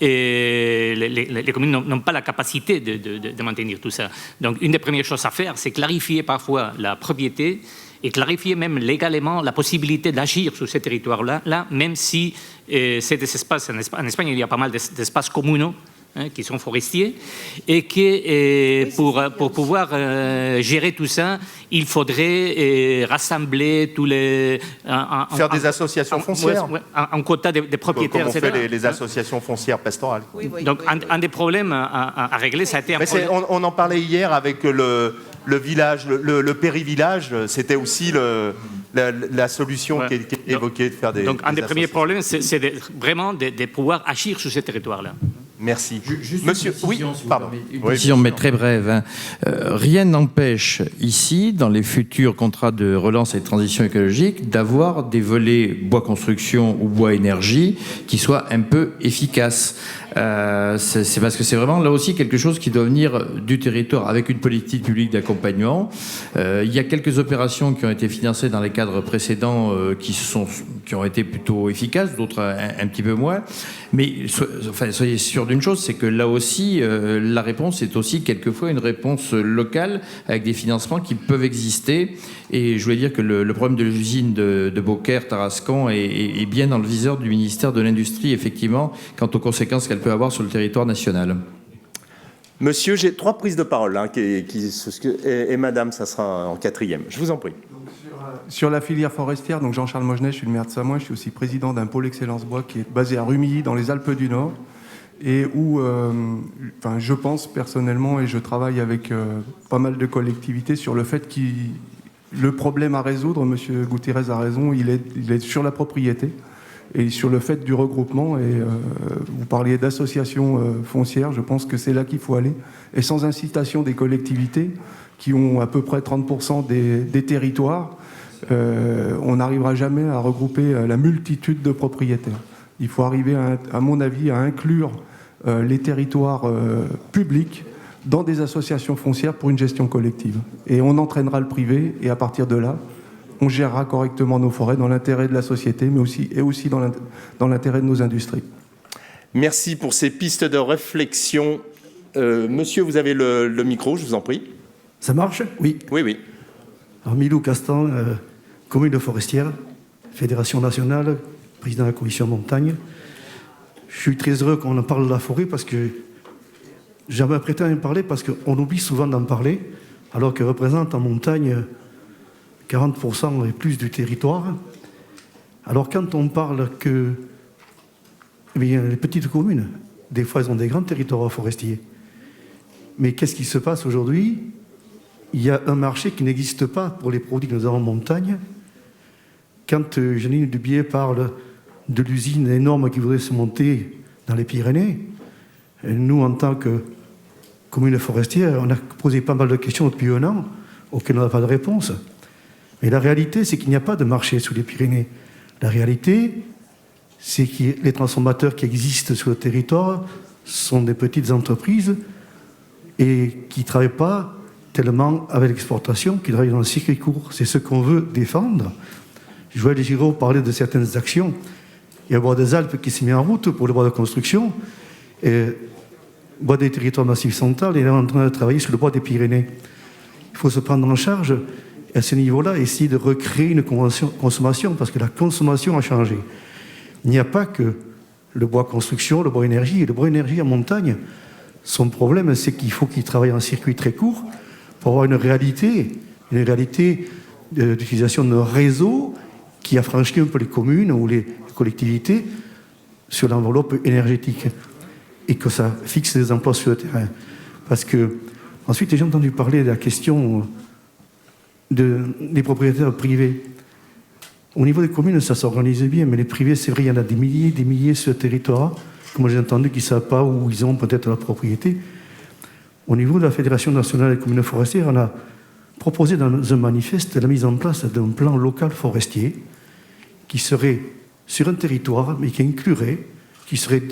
et les communes n'ont pas la capacité de maintenir tout ça. Donc, une des premières choses à faire, c'est clarifier parfois la propriété et clarifier même légalement la possibilité d'agir sur ces territoires-là, même si c'est des espaces, en Espagne, il y a pas mal d'espaces communaux qui sont forestiers, et que pour pouvoir gérer tout ça, il faudrait rassembler tous les... faire des associations foncières. Un quota des propriétaires, comme on fait les associations foncières pastorales. Donc, un des problèmes à régler, ça a été un problème... On en parlait hier avec le village, le périvillage, c'était aussi la solution qui est évoquée de faire des... Donc, un des premiers problèmes, c'est vraiment de pouvoir agir sur ces territoires-là. Merci. Juste Monsieur, une précision, oui, pardon. Une précision, mais très brève. Hein. Rien n'empêche ici, dans les futurs contrats de relance et de transition écologique, d'avoir des volets bois construction ou bois énergie qui soient un peu efficaces. c'est parce que c'est vraiment là aussi quelque chose qui doit venir du territoire avec une politique publique d'accompagnement. Il y a quelques opérations qui ont été financées dans les cadres précédents qui ont été plutôt efficaces, d'autres un petit peu moins. Mais soyez sûr d'une chose, c'est que là aussi, la réponse est aussi quelquefois une réponse locale avec des financements qui peuvent exister. Et je voulais dire que le problème de l'usine de Beaucaire, Tarascon, est bien dans le viseur du ministère de l'Industrie, effectivement, quant aux conséquences qu'elle peut avoir sur le territoire national. Monsieur, j'ai 3 prises de parole, hein, et madame, ça sera en 4e. Je vous en prie. Donc, sur la filière forestière, donc Jean-Charles Mogenet, je suis le maire de Samoin, je suis aussi président d'un pôle Excellence Bois qui est basé à Rumilly, dans les Alpes du Nord, et où je pense personnellement, et je travaille avec pas mal de collectivités, sur le fait que le problème à résoudre, M. Gutiérrez a raison, il est sur la propriété et sur le fait du regroupement. Et vous parliez d'associations foncières, je pense que c'est là qu'il faut aller. Et sans incitation des collectivités, qui ont à peu près 30% des territoires, on n'arrivera jamais à regrouper la multitude de propriétaires. Il faut arriver, à mon avis, à inclure les territoires publics dans des associations foncières pour une gestion collective. Et on entraînera le privé, et à partir de là, on gérera correctement nos forêts dans l'intérêt de la société, mais aussi dans l'intérêt de nos industries. Merci pour ces pistes de réflexion. Monsieur, vous avez le micro, je vous en prie. Ça marche? Oui. Oui. Alors, Milou Castan, commune forestière, fédération nationale, président de la commission montagne. Je suis très heureux qu'on en parle de la forêt parce que j'avais prêté à en parler parce qu'on oublie souvent d'en parler, alors qu'elle représente en montagne 40% et plus du territoire. Alors quand on parle que les petites communes, des fois elles ont des grands territoires forestiers. Mais qu'est-ce qui se passe aujourd'hui? Il y a un marché qui n'existe pas pour les produits que nous avons en montagne. Quand Janine Dubié parle de l'usine énorme qui voudrait se monter dans les Pyrénées, nous, en tant que commune forestière, on a posé pas mal de questions depuis 1 an, auxquelles on n'a pas de réponse. Mais la réalité, c'est qu'il n'y a pas de marché sous les Pyrénées. La réalité, c'est que les transformateurs qui existent sur le territoire sont des petites entreprises et qui ne travaillent pas tellement avec l'exportation, qui travaillent dans le circuit court. C'est ce qu'on veut défendre. Je vois les Giraud parler de certaines actions. Il y a le bois des Alpes qui s'est mis en route pour le bois de construction. Et le bois des territoires massifs central est en train de travailler sur le bois des Pyrénées. Il faut se prendre en charge à ce niveau-là, essayer de recréer une consommation, parce que la consommation a changé. Il n'y a pas que le bois construction, le bois énergie. Et le bois énergie en montagne, son problème, c'est qu'il faut qu'il travaille en circuit très court pour avoir une réalité d'utilisation de réseaux qui affranchit un peu les communes ou les collectivités sur l'enveloppe énergétique et que ça fixe des emplois sur le terrain. Parce que, ensuite, j'ai entendu parler de la question des propriétaires privés. Au niveau des communes, ça s'organise bien, mais les privés, c'est vrai, il y en a des milliers sur le territoire, comme j'ai entendu, qui ne savent pas où ils ont peut-être la propriété. Au niveau de la Fédération nationale des communes forestières, on a proposé dans un manifeste la mise en place d'un plan local forestier qui serait sur un territoire, mais qui inclurait, qui serait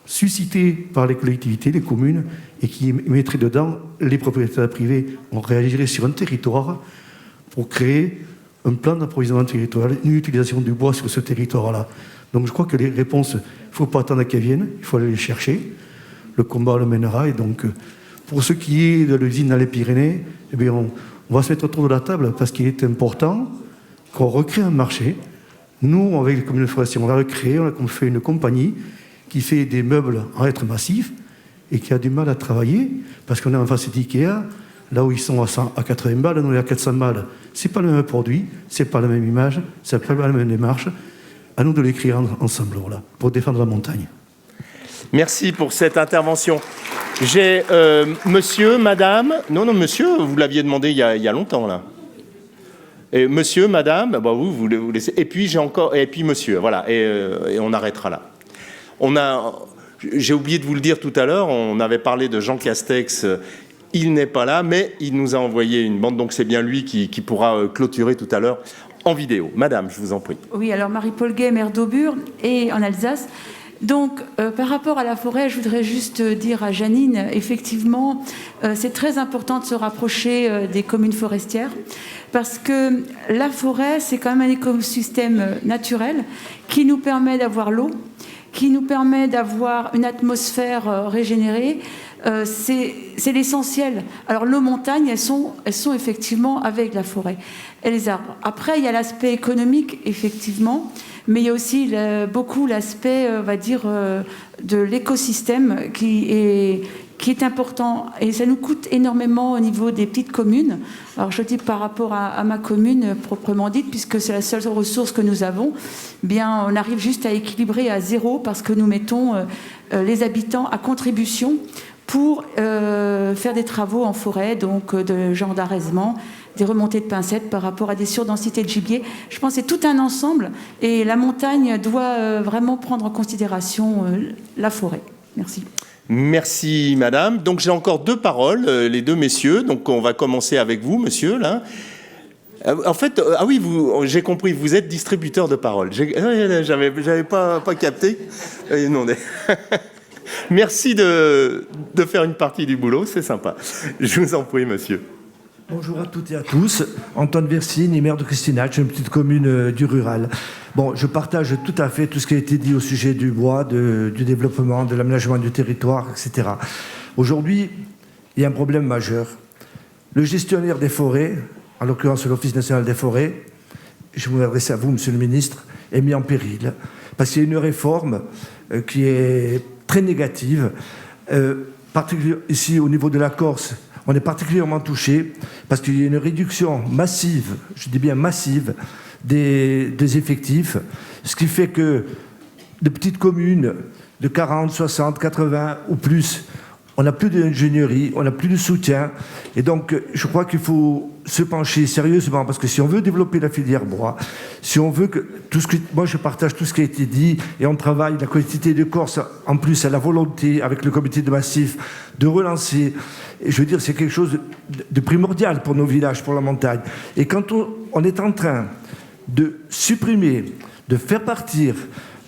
suscité par les collectivités, les communes, et qui mettrait dedans les propriétaires privés. On réagirait sur un territoire pour créer un plan d'approvisionnement territorial, une utilisation du bois sur ce territoire-là. Donc je crois que les réponses, il ne faut pas attendre qu'elles viennent, il faut aller les chercher. Le combat on le mènera. Et donc, pour ce qui est de l'usine dans les Pyrénées, eh bien, on va se mettre autour de la table parce qu'il est important qu'on recrée un marché. Nous, avec les communes forestières, on va recréer, on fait une compagnie qui fait des meubles en hêtre massif et qui a du mal à travailler parce qu'on est en face d'IKEA, là où ils sont à 80 balles, nous on est à 400 balles. Ce n'est pas le même produit, ce n'est pas la même image, ce n'est pas la même démarche. À nous de l'écrire ensemble là, pour défendre la montagne. Merci pour cette intervention. J'ai monsieur, madame... Non, monsieur, vous l'aviez demandé il y a longtemps, là. Et monsieur, madame, bah, vous laissez... Et puis, j'ai encore... Et puis, monsieur, voilà. Et on arrêtera là. J'ai oublié de vous le dire tout à l'heure, on avait parlé de Jean Castex... Il n'est pas là, mais il nous a envoyé une bande, donc c'est bien lui qui pourra clôturer tout à l'heure en vidéo. Madame, je vous en prie. Oui, alors Marie-Paul Gay, maire d'Aubure, et en Alsace. Donc, par rapport à la forêt, je voudrais juste dire à Janine, effectivement, c'est très important de se rapprocher des communes forestières, parce que la forêt, c'est quand même un écosystème naturel qui nous permet d'avoir l'eau, qui nous permet d'avoir une atmosphère régénérée. C'est l'essentiel. Alors, nos montagnes, elles sont effectivement avec la forêt et les arbres. Après, il y a l'aspect économique, effectivement, mais il y a aussi beaucoup l'aspect, on va dire, de l'écosystème qui est important. Et ça nous coûte énormément au niveau des petites communes. Alors, je dis par rapport à ma commune proprement dite, puisque c'est la seule ressource que nous avons, bien, on arrive juste à équilibrer à 0 parce que nous mettons les habitants à contribution pour faire des travaux en forêt, donc de genre d'arrêtement, des remontées de pincettes par rapport à des surdensités de gibier. Je pense que c'est tout un ensemble et la montagne doit vraiment prendre en considération la forêt. Merci. Merci, madame. Donc, j'ai encore 2 paroles, les 2 messieurs. Donc, on va commencer avec vous, monsieur, là. En fait, ah oui, j'ai compris, vous êtes distributeur de paroles. J'avais pas capté. Non, merci de faire une partie du boulot, c'est sympa. Je vous en prie, monsieur. Bonjour à toutes et à tous. Antoine Versigne, maire de Christinach, une petite commune du rural. Bon, je partage tout à fait tout ce qui a été dit au sujet du bois, du développement, de l'aménagement du territoire, etc. Aujourd'hui, il y a un problème majeur. Le gestionnaire des forêts, en l'occurrence l'Office national des forêts, je vous adresse à vous, monsieur le ministre, est mis en péril. Parce qu'il y a une réforme qui est très négative. Ici, au niveau de la Corse, on est particulièrement touché parce qu'il y a une réduction massive, je dis bien massive, des effectifs, ce qui fait que de petites communes de 40, 60, 80 ou plus, on n'a plus d'ingénierie, on n'a plus de soutien. Et donc, je crois qu'il faut se pencher sérieusement, parce que si on veut développer la filière bois, si on veut que moi je partage tout ce qui a été dit, et on travaille, la collectivité de Corse, en plus, à la volonté, avec le comité de massif, de relancer. Et je veux dire, c'est quelque chose de primordial pour nos villages, pour la montagne. Et quand on est en train de supprimer, de faire partir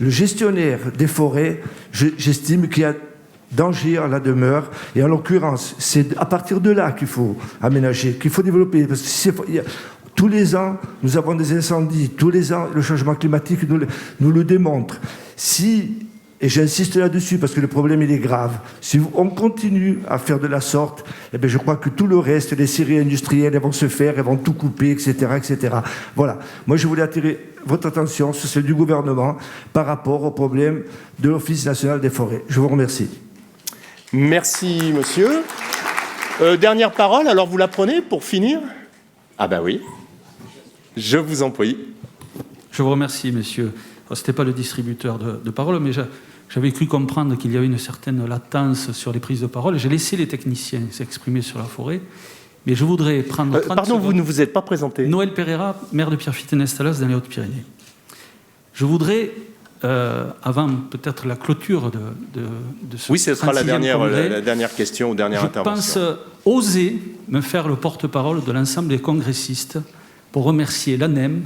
le gestionnaire des forêts, j'estime qu'il y a danger à la demeure. Et en l'occurrence, c'est à partir de là qu'il faut aménager, qu'il faut développer. Parce que tous les ans, nous avons des incendies. Tous les ans, le changement climatique nous le démontre. Et j'insiste là-dessus parce que le problème, il est grave. Si on continue à faire de la sorte, eh bien, je crois que tout le reste, les scieries industrielles, elles vont se faire, elles vont tout couper, etc., etc. Voilà. Moi, je voulais attirer votre attention sur celle du gouvernement par rapport au problème de l'Office national des forêts. Je vous remercie. Merci, monsieur. Dernière parole, alors vous la prenez pour finir ? Ah ben oui. Je vous en prie. Je vous remercie, monsieur. Ce n'était pas le distributeur de parole, mais j'avais cru comprendre qu'il y avait une certaine latence sur les prises de parole. J'ai laissé les techniciens s'exprimer sur la forêt, mais je voudrais prendre 30 pardon, secondes. vous ne vous êtes pas présenté. Noël Pereira, maire de Pierrefitte-Nestalas dans les Hautes-Pyrénées. Je voudrais, avant peut-être la clôture de ce oui, ce sera la congrès, dernière question ou dernière intervention. Je pense oser me faire le porte-parole de l'ensemble des congressistes pour remercier l'ANEM,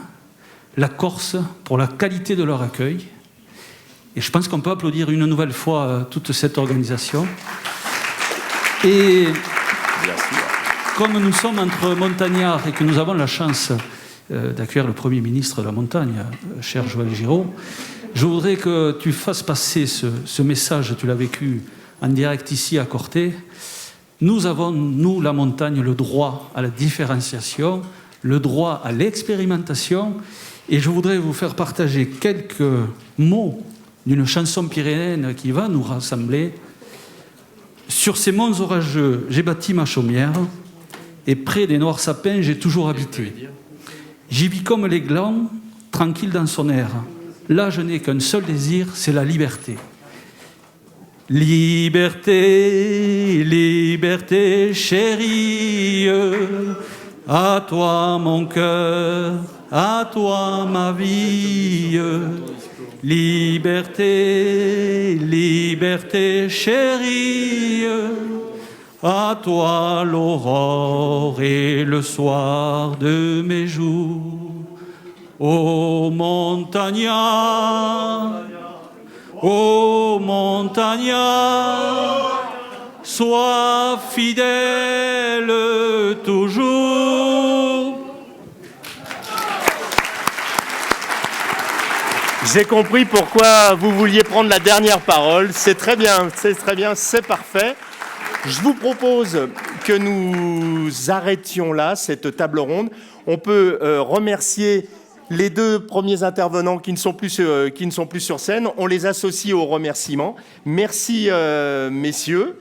la Corse, pour la qualité de leur accueil. Et je pense qu'on peut applaudir une nouvelle fois toute cette organisation. Et comme nous sommes entre montagnards et que nous avons la chance d'accueillir le Premier ministre de la Montagne, cher Joël Giraud, je voudrais que tu fasses passer ce message, tu l'as vécu en direct ici à Corté. Nous avons, nous, la montagne, le droit à la différenciation, le droit à l'expérimentation. Et je voudrais vous faire partager quelques mots d'une chanson pyrénéenne qui va nous rassembler. Sur ces monts orageux, j'ai bâti ma chaumière, et près des noirs sapins, j'ai toujours habité. J'y vis comme les glands, tranquille dans son air. Là, je n'ai qu'un seul désir, c'est la liberté. Liberté, liberté, chérie, à toi mon cœur, à toi ma vie. Liberté, liberté, chérie, à toi l'aurore et le soir de mes jours. Ô montagnard, Ô montagnard, sois fidèle toujours. J'ai compris pourquoi vous vouliez prendre la dernière parole. C'est très bien, c'est parfait. Je vous propose que nous arrêtions là cette table ronde. On peut remercier les deux premiers intervenants qui ne sont plus sur scène. On les associe aux remerciements. Merci, messieurs.